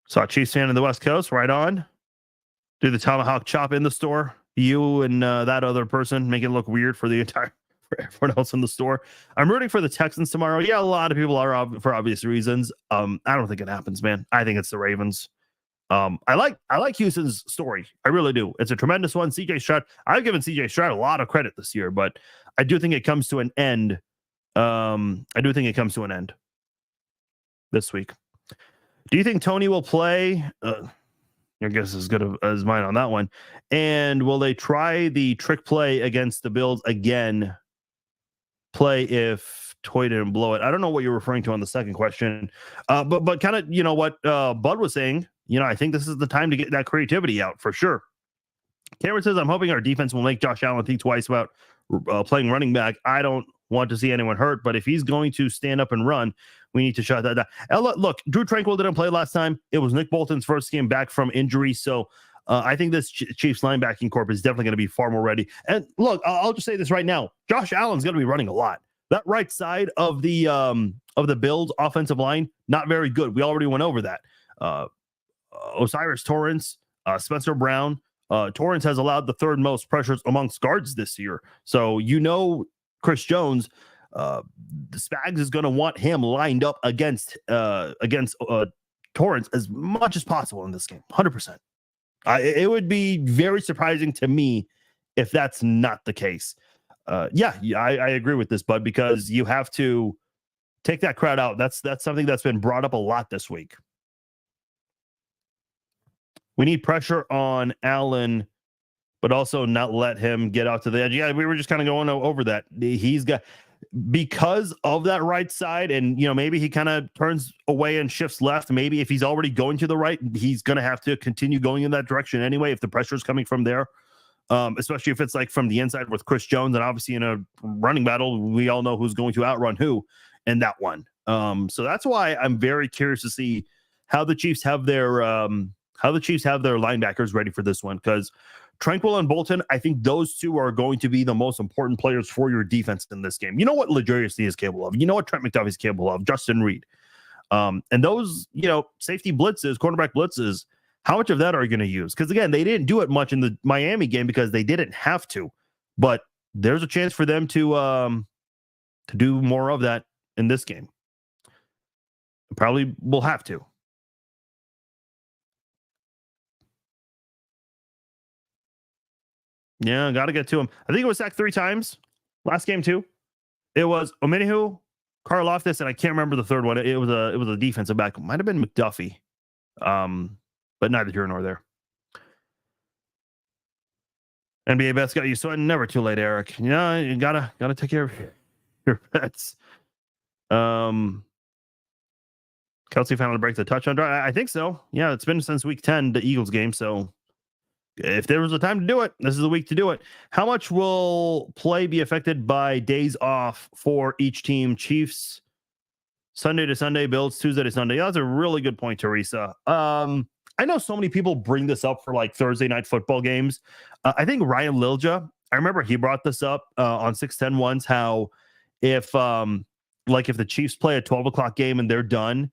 Saw Chiefs fan in the West Coast, right on. Do the tomahawk chop in the store. You and that other person make it look weird for everyone else in the store. I'm rooting for the Texans tomorrow. Yeah, a lot of people are for obvious reasons. I don't think it happens, man. I think it's the Ravens. I like Houston's story. I really do. It's a tremendous one. CJ Stroud. I've given CJ Stroud a lot of credit this year, but I do think it comes to an end. This week. Do you think Tony will play? Your guess is as good as mine on that one. And will they try the trick play against the Bills again? Play if Toy didn't blow it. I don't know what you're referring to on the second question. But kind of, what Bud was saying, I think this is the time to get that creativity out for sure. Cameron says, I'm hoping our defense will make Josh Allen think twice about playing running back. I don't want to see anyone hurt, but if he's going to stand up and run, we need to shut that down. And look, Drew Tranquill didn't play last time. It was Nick Bolton's first game back from injury. So I think this Chiefs linebacking corp is definitely going to be far more ready. And look, I'll just say this right now. Josh Allen's going to be running a lot. That right side of the Bills offensive line, not very good. We already went over that. Osiris Torrance, Spencer Brown. Torrance has allowed the third most pressures amongst guards this year. So, Chris Jones, the Spags is going to want him lined up against Torrance as much as possible in this game. 100%. It would be very surprising to me if that's not the case. I agree with this, Bud, because you have to take that crowd out. That's something that's been brought up a lot this week. We need pressure on Allen but also not let him get out to the edge. Yeah, we were just kind of going over that. He's got, because of that right side, and maybe he kind of turns away and shifts left. Maybe if he's already going to the right, he's going to have to continue going in that direction anyway if the pressure is coming from there. Especially if it's like from the inside with Chris Jones, and obviously in a running battle, we all know who's going to outrun who in that one. So that's why I'm very curious to see how the Chiefs have their linebackers ready for this one, because Tranquil and Bolton, I think those two are going to be the most important players for your defense in this game. You know what L'Jarius is capable of. You know what Trent McDuffie is capable of. Justin Reed. And those, safety blitzes, cornerback blitzes, how much of that are you going to use? Because, again, they didn't do it much in the Miami game because they didn't have to. But there's a chance for them to do more of that in this game. Probably will have to. Yeah, got to get to him. I think it was sacked 3 times last game too. It was Omenihu, Karlaftis, and I can't remember the third one. It was a defensive back. Might have been McDuffie. But neither here nor there. NBA bets got you sweating. Never too late, Eric. Yeah, you gotta take care of your bets. Kelsey finally breaks the touchdown drive. I think so. Yeah, it's been since week 10, the Eagles game. So if there was a time to do it, this is the week to do it. How much will play be affected by days off for each team? Chiefs, Sunday to Sunday, Bills, Tuesday to Sunday. Yeah, that's a really good point, Teresa. I know so many people bring this up for like Thursday night football games. I think Ryan Lilja, I remember he brought this up on 610 once, how if the Chiefs play a 12 o'clock game and they're done,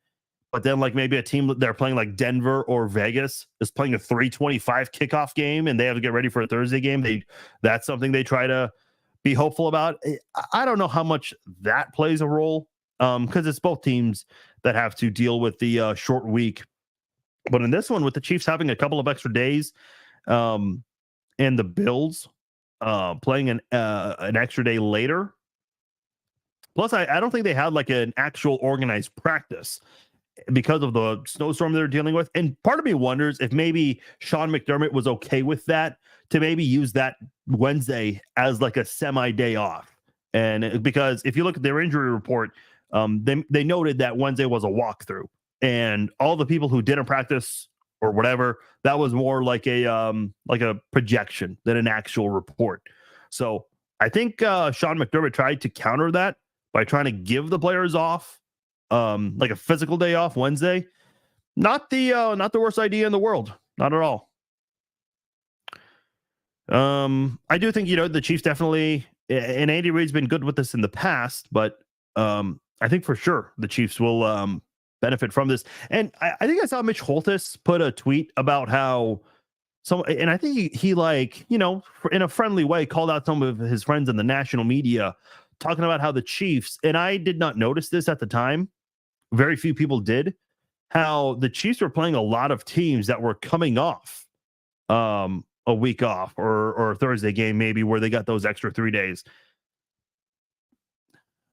but then like maybe a team they're playing like Denver or Vegas is playing a 3:25 kickoff game and they have to get ready for a Thursday game. That's something they try to be hopeful about. I don't know how much that plays a role because it's both teams that have to deal with the short week. But in this one, with the Chiefs having a couple of extra days and the Bills playing an extra day later, plus I don't think they had like an actual organized practice because of the snowstorm they're dealing with. And part of me wonders if maybe Sean McDermott was okay with that, to maybe use that Wednesday as like a semi-day off. And because if you look at their injury report, they noted that Wednesday was a walkthrough. And all the people who didn't practice or whatever, that was more like a projection than an actual report. So I think Sean McDermott tried to counter that by trying to give the players off, like a physical day off Wednesday. Not the worst idea in the world. Not at all. I do think, the Chiefs definitely, and Andy Reid's been good with this in the past, but I think for sure the Chiefs will benefit from this. And I think I saw Mitch Holthus put a tweet about how and I think he like, in a friendly way, called out some of his friends in the national media talking about how the Chiefs, and I did not notice this at the time, very few people did, how the Chiefs were playing a lot of teams that were coming off a week off or a Thursday game, maybe, where they got those extra 3 days.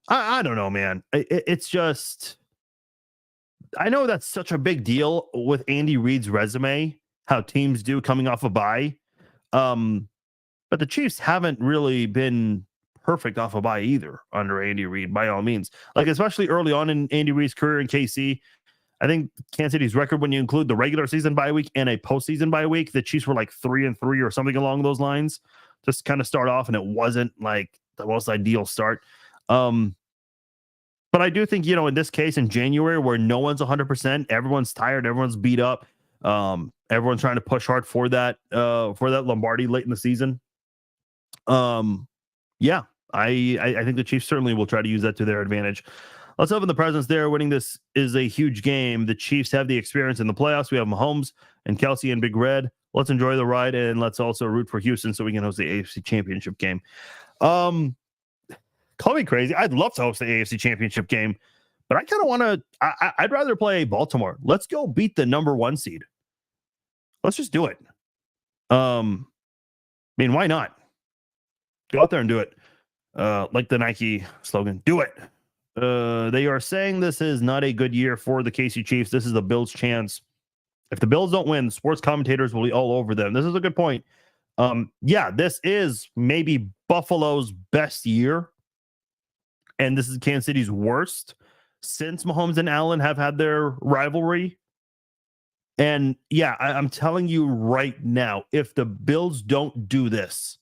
I don't know, man. It's just, I know that's such a big deal with Andy Reid's resume, how teams do coming off a bye. But the Chiefs haven't really been perfect off a bye either under Andy Reid, by all means. Like, especially early on in Andy Reid's career in KC, I think Kansas City's record, when you include the regular season bye week and a postseason bye week, the Chiefs were like 3-3 or something along those lines. Just kind of start off, and it wasn't like the most ideal start. But I do think, in this case, in January, where no one's 100%, everyone's tired, everyone's beat up, everyone's trying to push hard for that Lombardi late in the season. Yeah, I think the Chiefs certainly will try to use that to their advantage. Let's open the presence there. Winning this is a huge game. The Chiefs have the experience in the playoffs. We have Mahomes and Kelsey and Big Red. Let's enjoy the ride, and let's also root for Houston so we can host the AFC Championship game. Call me crazy. I'd love to host the AFC Championship game, but I kind of want to. I'd rather play Baltimore. Let's go beat the number 1 seed. Let's just do it. Why not? Go out there and do it. Like the Nike slogan, do it. They are saying this is not a good year for the KC Chiefs. This is the Bills' chance. If the Bills don't win, sports commentators will be all over them. This is a good point. Yeah, this is maybe Buffalo's best year, and this is Kansas City's worst since Mahomes and Allen have had their rivalry. And yeah, I'm telling you right now, if the Bills don't do this,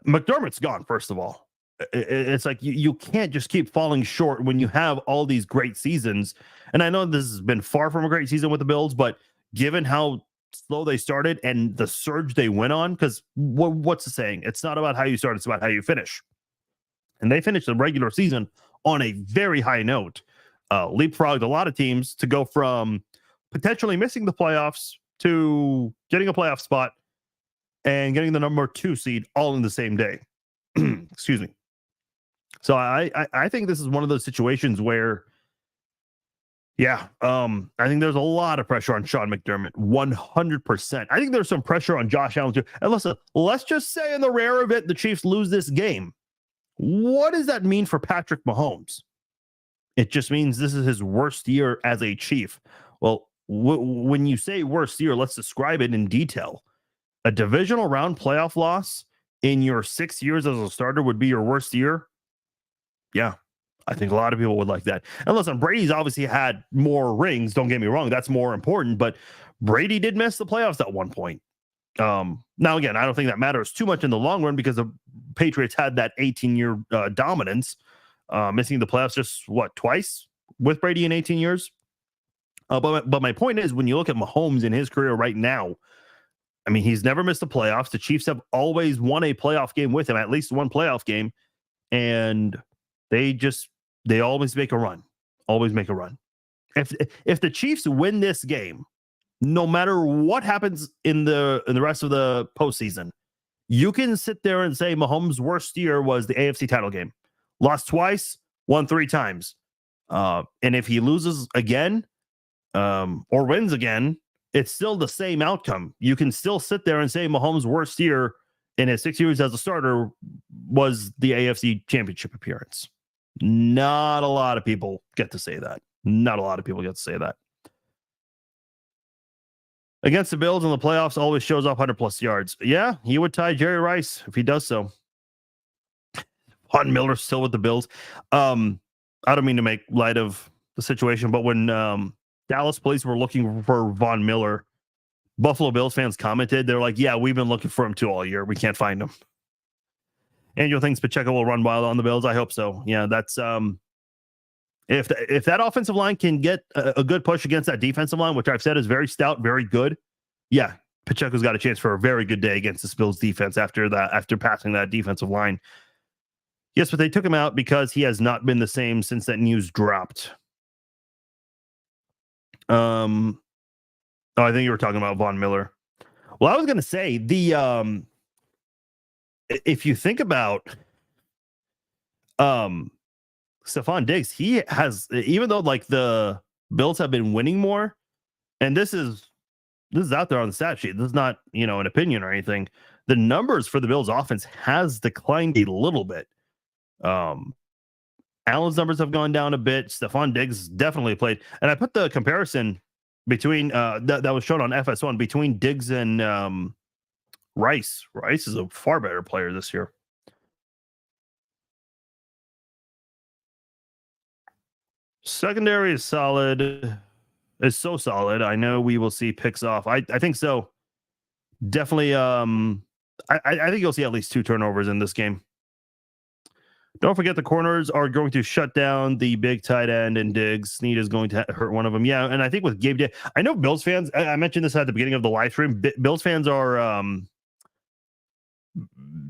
McDermott's gone, first of all. It's like you can't just keep falling short when you have all these great seasons. And I know this has been far from a great season with the Bills, but given how slow they started and the surge they went on, because what's the saying? It's not about how you start, it's about how you finish. And they finished the regular season on a very high note, leapfrogged a lot of teams to go from potentially missing the playoffs to getting a playoff spot and getting the number 2 seed all in the same day. Excuse me. So I think this is one of those situations where, yeah, I think there's a lot of pressure on Sean McDermott, 100%. I think there's some pressure on Josh Allen too. And listen, let's just say in the rare event the Chiefs lose this game, what does that mean for Patrick Mahomes? It just means this is his worst year as a Chief. Well, when you say worst year, let's describe it in detail. A divisional round playoff loss in your 6 years as a starter would be your worst year. Yeah, I think a lot of people would like that. And listen, Brady's obviously had more rings. Don't get me wrong. That's more important. But Brady did miss the playoffs at one point. Now, again, I don't think that matters too much in the long run because the Patriots had that 18-year dominance, missing the playoffs just, twice with Brady in 18 years? But my point is, when you look at Mahomes in his career right now, I mean, he's never missed the playoffs. The Chiefs have always won a playoff game with him, at least one playoff game. And they always make a run. Always make a run. If the Chiefs win this game, no matter what happens in the rest of the postseason, you can sit there and say Mahomes' worst year was the AFC title game. Lost twice, won 3 times. And if he loses again, or wins again, it's still the same outcome. You can still sit there and say Mahomes' worst year in his 6 years as a starter was the AFC championship appearance. Not a lot of people get to say that. Not a lot of people get to say that. Against the Bills in the playoffs, always shows off 100+ yards. Yeah, he would tie Jerry Rice if he does so. Von Miller still with the Bills. I don't mean to make light of the situation, but when Dallas police were looking for Von Miller, Buffalo Bills fans commented, they're like, yeah, we've been looking for him too all year. We can't find him. Angel thinks Pacheco will run wild on the Bills. I hope so. Yeah, that's if that offensive line can get a good push against that defensive line, which I've said is very stout, very good. Yeah, Pacheco's got a chance for a very good day against the Bills defense after passing that defensive line. Yes, but they took him out because he has not been the same since that news dropped. Oh, I think you were talking about Von Miller. Well, I was going to say if you think about Stephon Diggs, he has, even though like the Bills have been winning more, and this is out there on the stat sheet. This is not, an opinion or anything. The numbers for the Bills offense has declined a little bit. Allen's numbers have gone down a bit. Stephon Diggs definitely played. And I put the comparison between that was shown on FS1 between Diggs and Rice. Rice is a far better player this year. Secondary is solid. It's so solid. I know we will see picks off. I think so. Definitely. I think you'll see at least 2 turnovers in this game. Don't forget the corners are going to shut down the big tight end, and Diggs. Snead is going to hurt one of them. Yeah, and I think with Gabe Davis, I know Bills fans, I mentioned this at the beginning of the live stream. Bills fans are,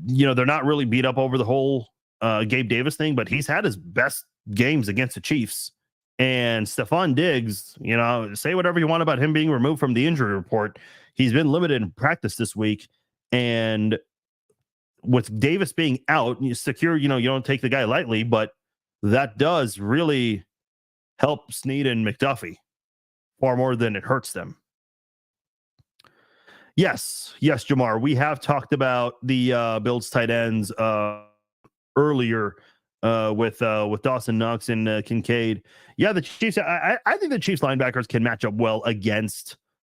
they're not really beat up over the whole Gabe Davis thing, but he's had his best games against the Chiefs. And Stephon Diggs, say whatever you want about him being removed from the injury report. He's been limited in practice this week. And with Davis being out, you secure, you don't take the guy lightly, but that does really help Snead and McDuffie far more than it hurts them. Yes, Jamar, we have talked about the Bills tight ends earlier with Dawson Knox and Kincaid. Yeah, the Chiefs, I think the Chiefs linebackers can match up well against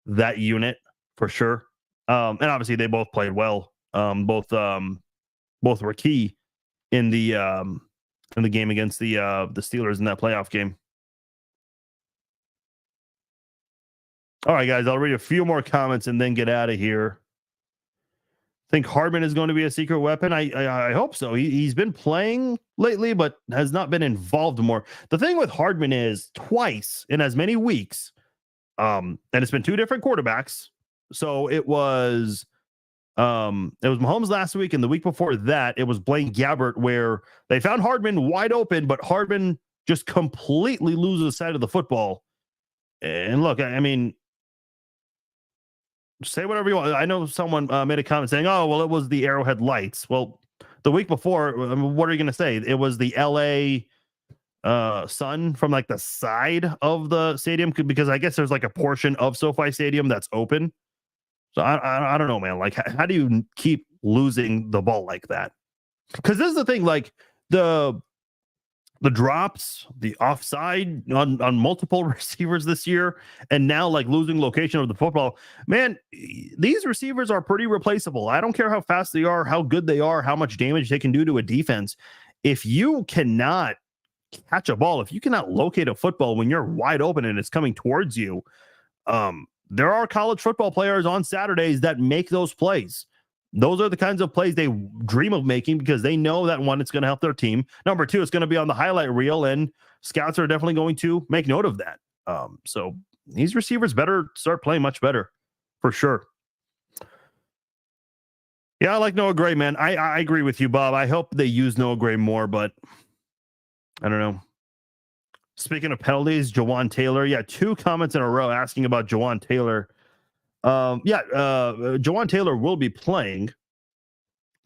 that unit for sure. And obviously they both played well. Both were key in the game against the Steelers in that playoff game. All right, guys, I'll read a few more comments and then get out of here. I think Hardman is going to be a secret weapon. I hope so. He's been playing lately, but has not been involved more. The thing with Hardman is twice in as many weeks, and it's been two different quarterbacks. So it was Mahomes last week, and the week before that, it was Blaine Gabbert, where they found Hardman wide open, but Hardman just completely loses sight of the football. And look, I mean, say whatever you want. I know someone made a comment saying, "Oh, well, it was the Arrowhead Lights." Well, the week before, what are you going to say? It was the LA sun from like the side of the stadium, because I guess there's like a portion of SoFi Stadium that's open. So I don't know, man. Like, how do you keep losing the ball like that? Because this is the thing, like the drops, the offside on multiple receivers this year, and now like losing location of the football. Man, these receivers are pretty replaceable. I don't care how fast they are, how good they are, how much damage they can do to a defense. If you cannot catch a ball, if you cannot locate a football when you're wide open and it's coming towards you, there are college football players on Saturdays that make those plays. Those are the kinds of plays they dream of making, because they know that, one, it's going to help their team. Number two, it's going to be on the highlight reel, and scouts are definitely going to make note of that. So these receivers better start playing much better, for sure. Yeah, I like Noah Gray, man. I agree with you, Bob. I hope they use Noah Gray more, but I don't know. Speaking of penalties, Jawan Taylor. Yeah, 2 comments in a row asking about Jawan Taylor. Jawan Taylor will be playing.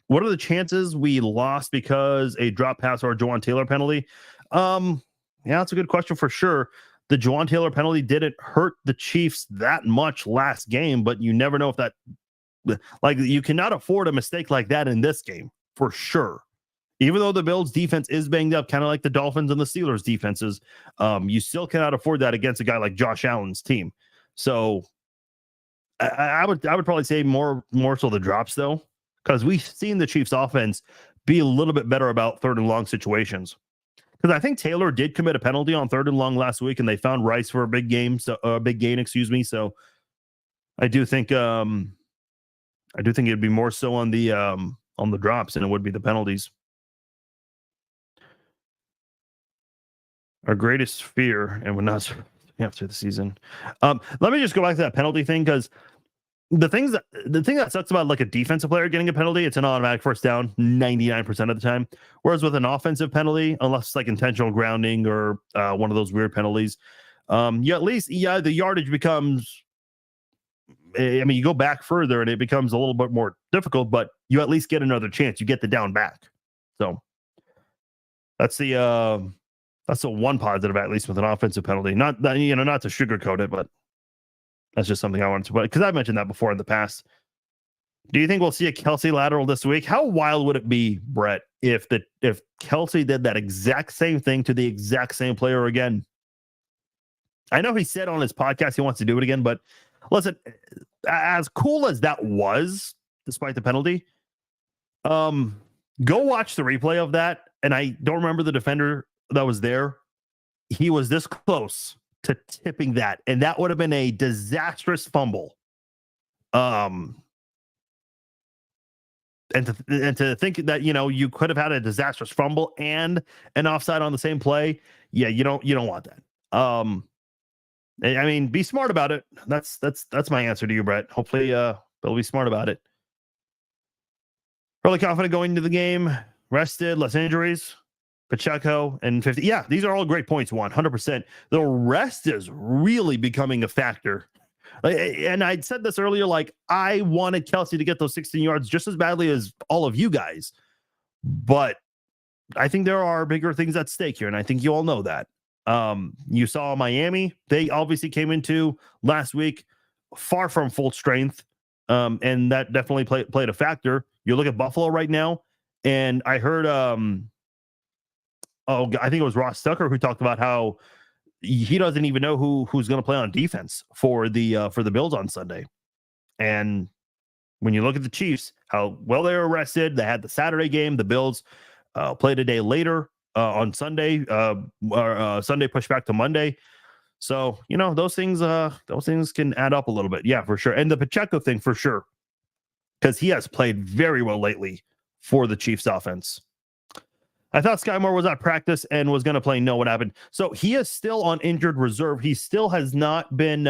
What are the chances we lost because a drop pass or a Jawan Taylor penalty? Yeah, that's a good question for sure. The Jawan Taylor penalty didn't hurt the Chiefs that much last game, but you never know if that, like, you cannot afford a mistake like that in this game for sure. Even though the Bills defense is banged up, kind of like the Dolphins and the Steelers defenses, you still cannot afford that against a guy like Josh Allen's team. So I would probably say more so the drops, though, because we've seen the Chiefs offense be a little bit better about 3rd and long situations. Because I think Taylor did commit a penalty on 3rd and long last week, and they found Rice for a big gain. So I do think it'd be more so on the drops than it would be the penalties. Our greatest fear, and we're not after the season. Let me just go back to that penalty thing, because the thing that sucks about like a defensive player getting a penalty, it's an automatic first down 99% of the time. Whereas with an offensive penalty, unless it's like intentional grounding or one of those weird penalties, the yardage becomes, I mean, you go back further and it becomes a little bit more difficult, but you at least get another chance. You get the down back. So that's the one positive, at least with an offensive penalty. Not that, not to sugarcoat it, but that's just something I wanted to put, because I've mentioned that before in the past. Do you think we'll see a Kelsey lateral this week? How wild would it be, Brett, if Kelsey did that exact same thing to the exact same player again? I know he said on his podcast he wants to do it again, but listen, as cool as that was, despite the penalty, go watch the replay of that. And I don't remember the defender that was there. He was this close to tipping that, and that would have been a disastrous fumble. And to think that you could have had a disastrous fumble and an offside on the same play, yeah, you don't want that. I mean, be smart about it. That's my answer to you, Brett. Hopefully, they'll be smart about it. Really confident going into the game. Rested, less injuries. Pacheco and 50. Yeah, these are all great points. 100%. The rest is really becoming a factor. And I said this earlier, like, I wanted Kelsey to get those 16 yards just as badly as all of you guys. But I think there are bigger things at stake here, and I think you all know that. You saw Miami. They obviously came into last week far from full strength, and that definitely played a factor. You look at Buffalo right now, and I heard I think it was Ross Tucker who talked about how he doesn't even know who's going to play on defense for the Bills on Sunday. And when you look at the Chiefs, how well they were rested. They had the Saturday game. The Bills played a day later on Sunday, or Sunday pushed back to Monday. So, those things can add up a little bit. Yeah, for sure. And the Pacheco thing for sure, because he has played very well lately for the Chiefs offense. I thought Sky Moore was at practice and was going to play. No, what happened? So he is still on injured reserve. He still has not been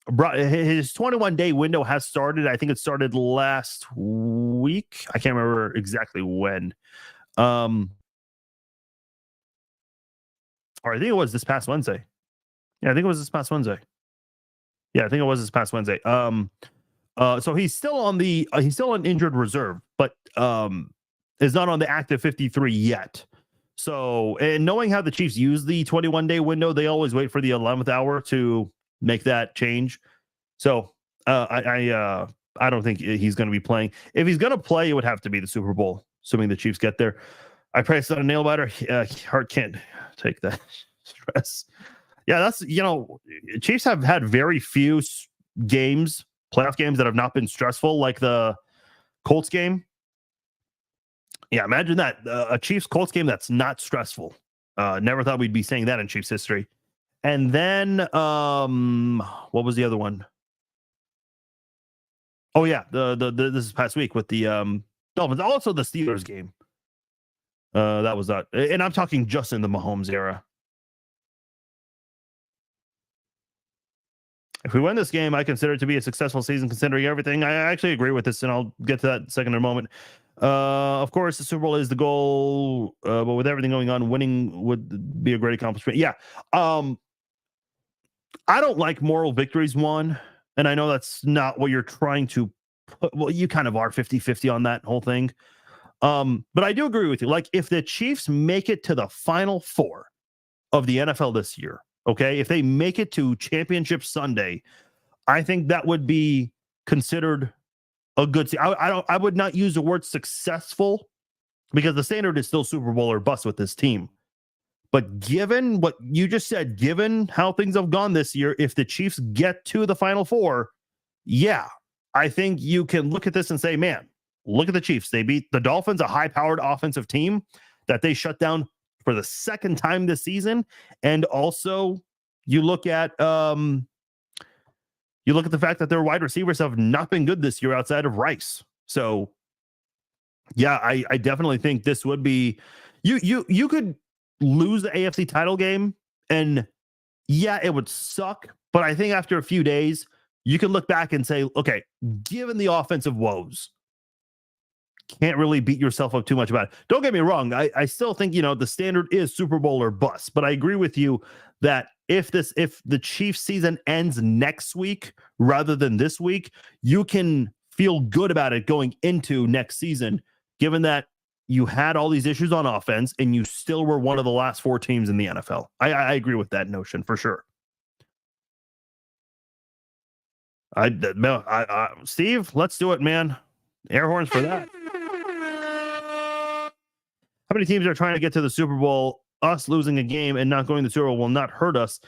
brought. His 21-day window has started. I think it started last week. I can't remember exactly when. Or I think it was this past Wednesday. Yeah, I think it was this past Wednesday. Yeah, I think it was this past Wednesday. So he's still on injured reserve, but is not on the active 53 yet. So, and knowing how the Chiefs use the 21-day window, they always wait for the 11th hour to make that change. So, I don't think he's going to be playing. If he's going to play, it would have to be the Super Bowl, assuming the Chiefs get there. I pray it's not a nail biter. Heart can't take that stress. Yeah, that's, Chiefs have had very few games, playoff games, that have not been stressful, like the Colts game. Yeah, imagine that. A Chiefs-Colts game that's not stressful. Never thought we'd be saying that in Chiefs history. And then, what was the other one? Oh, yeah, this is past week with the Dolphins. Also, the Steelers game. That was that. And I'm talking just in the Mahomes era. If we win this game, I consider it to be a successful season considering everything. I actually agree with this, and I'll get to that in a second in a moment. Of course, the Super Bowl is the goal, but with everything going on, winning would be a great accomplishment. Yeah. I don't like moral victories won, and I know that's not what you're trying to put. Well, you kind of are 50-50 on that whole thing. But I do agree with you. Like, if the Chiefs make it to the Final Four of the NFL this year, okay, if they make it to Championship Sunday, I think that would be considered a good season. I would not use the word successful because the standard is still Super Bowl or bust with this team. But given what you just said, given how things have gone this year, if the Chiefs get to the Final Four, yeah, I think you can look at this and say, man, look at the Chiefs. They beat the Dolphins, a high-powered offensive team that they shut down for the second time this season. And also you look at the fact that their wide receivers have not been good this year outside of Rice. So yeah, I definitely think this would be, you could lose the AFC title game and yeah, it would suck. But I think after a few days, you can look back and say, okay, given the offensive woes, can't really beat yourself up too much about it. Don't get me wrong. I still think, the standard is Super Bowl or bust, but I agree with you that if the Chiefs season ends next week rather than this week, you can feel good about it going into next season, given that you had all these issues on offense and you still were one of the last 4 teams in the NFL. I agree with that notion for sure. Steve, let's do it, man. Air horns for that. How many teams are trying to get to the Super Bowl? Us losing a game and not going to the Super Bowl will not hurt us.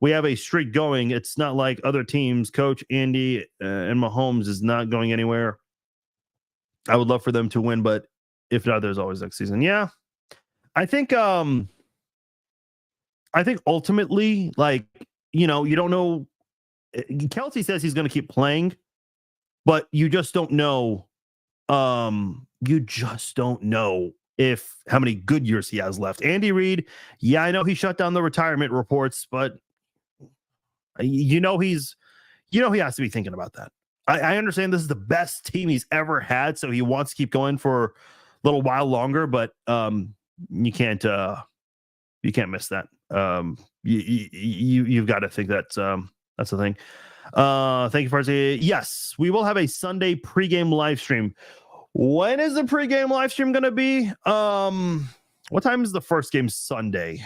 We have a streak going. It's not like other teams. Coach Andy and Mahomes is not going anywhere. I would love for them to win, but if not, there's always next season. Yeah, I think ultimately, like, you don't know. Kelsey says he's going to keep playing, but you just don't know. You just don't know how many good years he has left. Andy Reid, yeah, I know he shut down the retirement reports, but he has to be thinking about that. I understand this is the best team he's ever had, so he wants to keep going for a little while longer, but you can't miss that. You've got to think that's the thing. Thank you for saying yes. We will have a Sunday pregame live stream. When is the pregame live stream going to be? What time is the first game Sunday?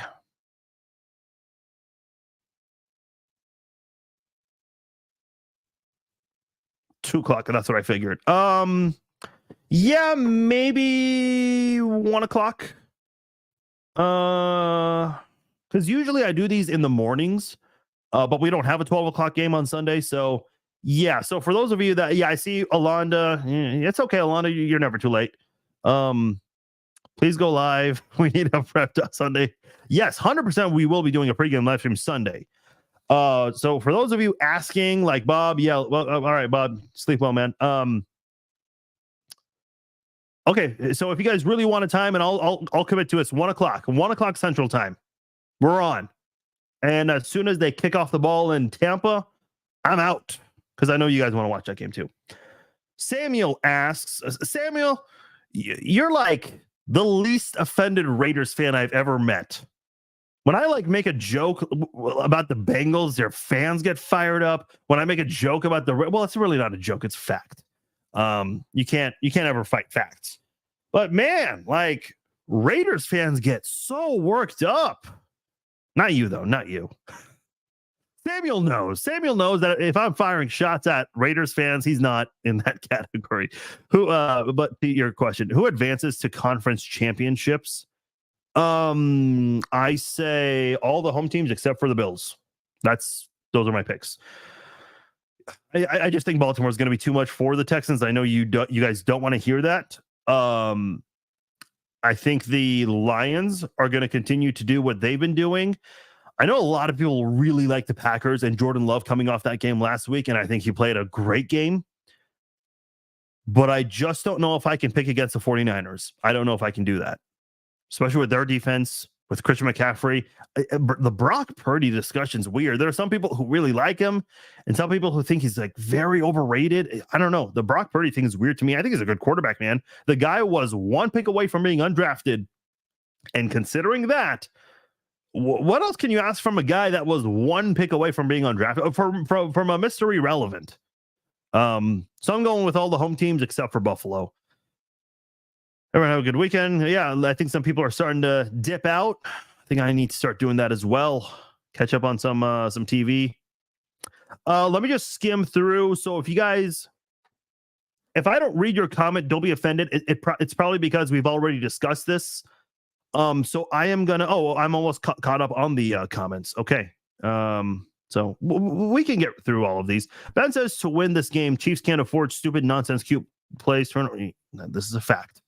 $2:00. That's what I figured. Yeah, maybe 1:00. Because usually I do these in the mornings, but we don't have a 12:00 game on Sunday, so Yeah. So for those of you that, I see Alonda. It's okay, Alonda. You're never too late. Please go live. We need a prep Sunday. Yes, 100%. We will be doing a pregame live stream Sunday. So for those of you asking, like Bob, well, all right, Bob, sleep well, man. Okay, so if you guys really want a time, and I'll commit to it's 1:00 Central Time. We're on, and as soon as they kick off the ball in Tampa, I'm out because I know you guys want to watch that game too. Samuel asks, Samuel, you're like the least offended Raiders fan I've ever met. When I make a joke about the Bengals, their fans get fired up. When I make a joke about it's really not a joke; it's fact. You can't ever fight facts. But man, Raiders fans get so worked up. Not you though, not you. Samuel knows that if I'm firing shots at Raiders fans, he's not in that category. But to your question, who advances to conference championships? I say all the home teams except for the Bills. Those are my picks. I just think Baltimore is going to be too much for the Texans. I know you guys don't want to hear that. I think the Lions are going to continue to do what they've been doing. I know a lot of people really like the Packers and Jordan Love coming off that game last week, and I think he played a great game. But I just don't know if I can pick against the 49ers. I don't know if I can do that, especially with their defense, with Christian McCaffrey. The Brock Purdy discussion's weird. There are some people who really like him and some people who think he's very overrated. I don't know. The Brock Purdy thing is weird to me. I think he's a good quarterback, man. The guy was one pick away from being undrafted. And considering that, what else can you ask from a guy that was one pick away from being undrafted, from a mystery relevant? So I'm going with all the home teams except for Buffalo. Everyone have a good weekend. Yeah, I think some people are starting to dip out. I think I need to start doing that as well. Catch up on some TV. Let me just skim through. So if I don't read your comment, don't be offended. It's probably because we've already discussed this. So I am gonna. I'm almost caught up on the comments. Okay. So we can get through all of these. Ben says to win this game, Chiefs can't afford stupid nonsense cute plays. This is a fact.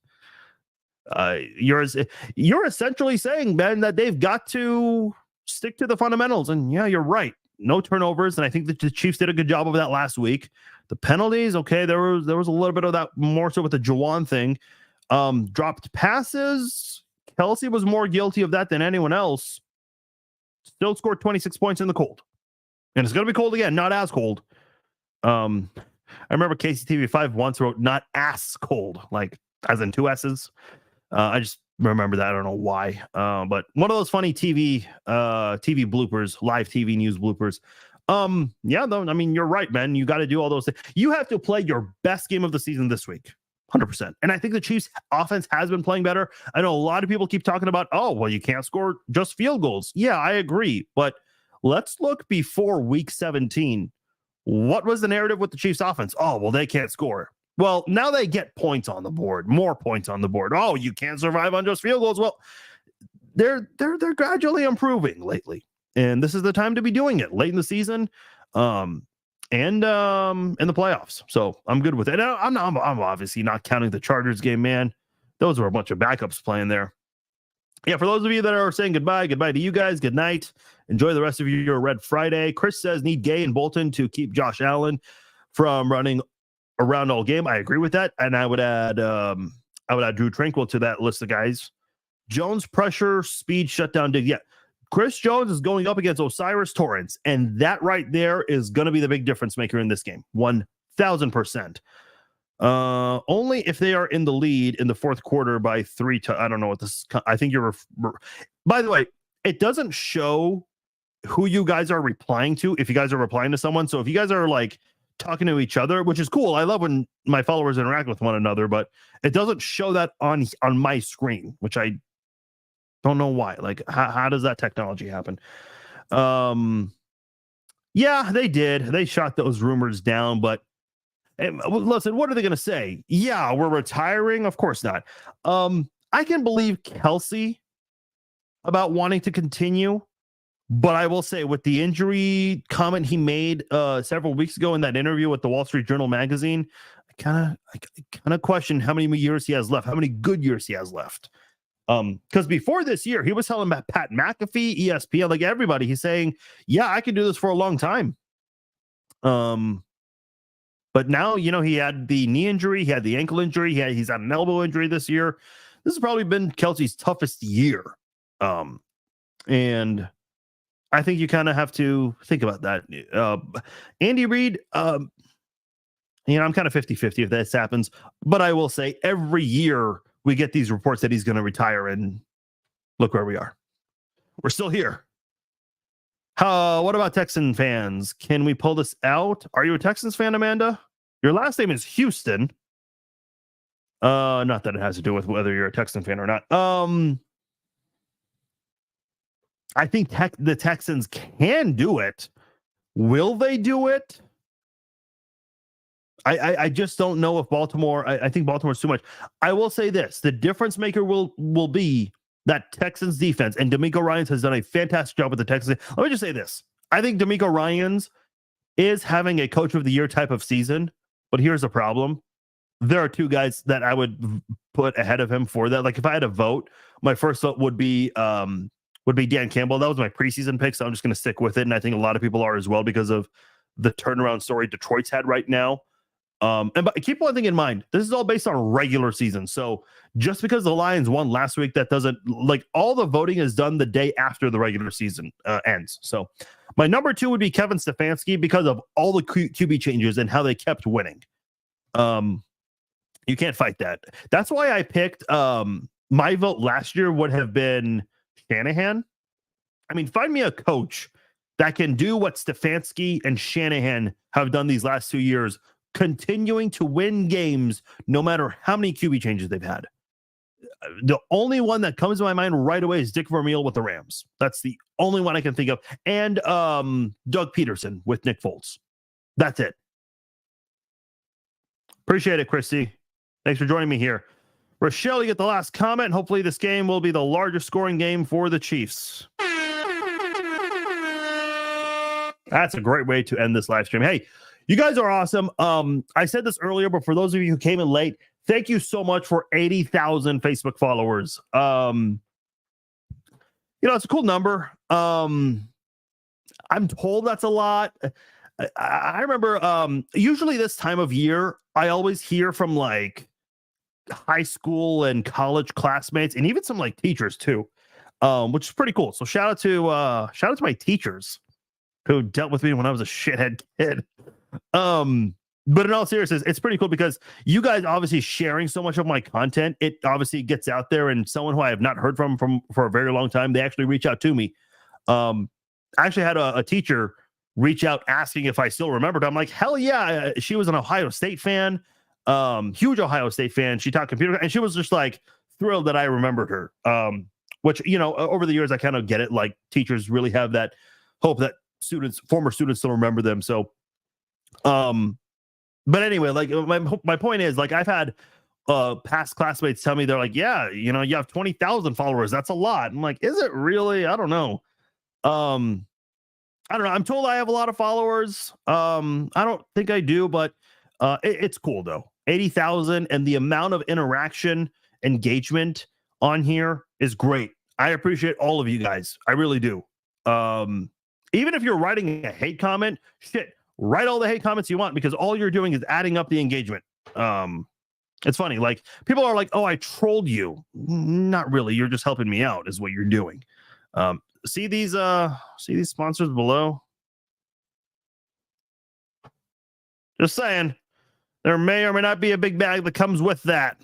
You're essentially saying, Ben, that they've got to stick to the fundamentals. And yeah, you're right. No turnovers. And I think that the Chiefs did a good job of that last week. The penalties, okay, there was a little bit of that more so with the Juwan thing. Dropped passes. Kelsey was more guilty of that than anyone else. Still scored 26 points in the cold. And it's going to be cold again, not as cold. I remember KCTV5 once wrote not ass cold, as in two S's. I just remember that. I don't know why. But one of those funny TV bloopers, live TV news bloopers. Yeah, though, I mean, you're right, man. You got to do all those things. You have to play your best game of the season this week. 100%. And I think the Chiefs offense has been playing better. I know a lot of people keep talking about, you can't score just field goals. Yeah, I agree. But let's look before week 17. What was the narrative with the Chiefs offense? They can't score. Well, now they get points on the board, more points on the board. You can't survive on just field goals. Well, they're gradually improving lately. And this is the time to be doing it late in the season. And in the playoffs. So I'm good with it. I'm obviously not counting the Chargers game, man. Those were a bunch of backups playing there. Yeah, for those of you that are saying goodbye to you guys. Good night. Enjoy the rest of your Red Friday. Chris says need Gay and Bolton to keep Josh Allen from running around all game. I agree with that. And I would add Drew Tranquil to that list of guys. Jones pressure, speed, shutdown, dig. Yeah. Chris Jones is going up against Osiris Torrance, and that right there is going to be the big difference maker in this game. 1,000%. Only if they are in the lead in the fourth quarter by 3 to, I don't know what this, I think by the way, it doesn't show who you guys are replying to if you guys are replying to someone. So if you guys are talking to each other, which is cool. I love when my followers interact with one another, but it doesn't show that on my screen, which I don't know why. How does that technology happen? Yeah, they did. They shot those rumors down, but listen, what are they going to say? Yeah, we're retiring. Of course not. I can believe Kelsey about wanting to continue. But I will say, with the injury comment he made several weeks ago in that interview with the Wall Street Journal magazine, I kind of question how many years he has left, how many good years he has left. Because before this year, he was telling Pat McAfee, ESPN, like everybody, he's saying, yeah, I can do this for a long time. But now, he had the knee injury, he had the ankle injury, he's had an elbow injury this year. This has probably been Kelsey's toughest year. And I think you kind of have to think about that. Andy Reid, I'm kind of 50-50 if this happens, but I will say every year we get these reports that he's going to retire, and look where we are. We're still here. What about Texan fans? Can we pull this out? Are you a Texans fan, Amanda? Your last name is Houston. Not that it has to do with whether you're a Texan fan or not. I think the Texans can do it. Will they do it? I just don't know if Baltimore. I think Baltimore's too much. I will say this: the difference maker will be that Texans defense, and DeMeco Ryans has done a fantastic job with the Texans. Let me just say this: I think DeMeco Ryans is having a Coach of the Year type of season, but here's the problem: there are two guys that I would put ahead of him for that. Like, if I had a vote, my first vote would be Dan Campbell. That was my preseason pick, so I'm just going to stick with it, and I think a lot of people are as well because of the turnaround story Detroit's had right now. But keep one thing in mind. This is all based on regular season. So just because the Lions won last week, that doesn't, like, all the voting is done the day after the regular season ends. So my number 2 would be Kevin Stefanski because of all the QB changes and how they kept winning. You can't fight that. That's why I picked my vote last year would have been Shanahan. I mean, find me a coach that can do what Stefanski and Shanahan have done these last 2 years, continuing to win games no matter how many QB changes they've had. The only one that comes to my mind right away is Dick Vermeil with the Rams. That's the only one I can think of. And Doug Peterson with Nick Foles. That's it. Appreciate it, Christy. Thanks for joining me here. Rochelle, you get the last comment. Hopefully this game will be the largest scoring game for the Chiefs. That's a great way to end this live stream. Hey, you guys are awesome. I said this earlier, but for those of you who came in late, thank you so much for 80,000 Facebook followers. It's a cool number. I'm told that's a lot. I remember usually this time of year, I always hear from like high school and college classmates and even some like teachers too, which is pretty cool. So shout out to my teachers who dealt with me when I was a shithead kid. But in all seriousness, it's pretty cool because you guys obviously sharing so much of my content, it obviously gets out there, and someone who I have not heard from for a very long time, they actually reach out to me. I actually had a teacher reach out asking if I still remembered. I'm like, hell yeah. She was an Ohio State fan, huge Ohio State fan. She taught computer, and she was just like thrilled that I remembered her. Which, over the years, I kind of get it. Like, teachers really have that hope that former students still remember them. So, but anyway, like my point is, like, I've had past classmates tell me, they're like, yeah, you have 20,000 followers. That's a lot. I'm like, is it really? I don't know. I don't know. I'm told I have a lot of followers. I don't think I do, but it's cool though. 80,000, and the amount of interaction, engagement on here is great. I appreciate all of you guys. I really do. Even if you're writing a hate comment, write all the hate comments you want, because all you're doing is adding up the engagement. It's funny. Like, people are like, oh, I trolled you. Not really. You're just helping me out is what you're doing. See these sponsors below? Just saying. There may or may not be a big bag that comes with that.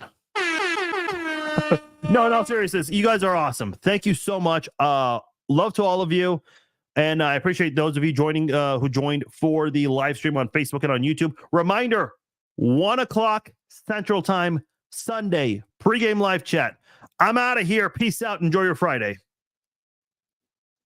No, seriousness. You guys are awesome. Thank you so much. Love to all of you. And I appreciate those of you joining, who joined for the live stream on Facebook and on YouTube. Reminder, 1:00 Central Time, Sunday, pregame live chat. I'm out of here. Peace out. Enjoy your Friday.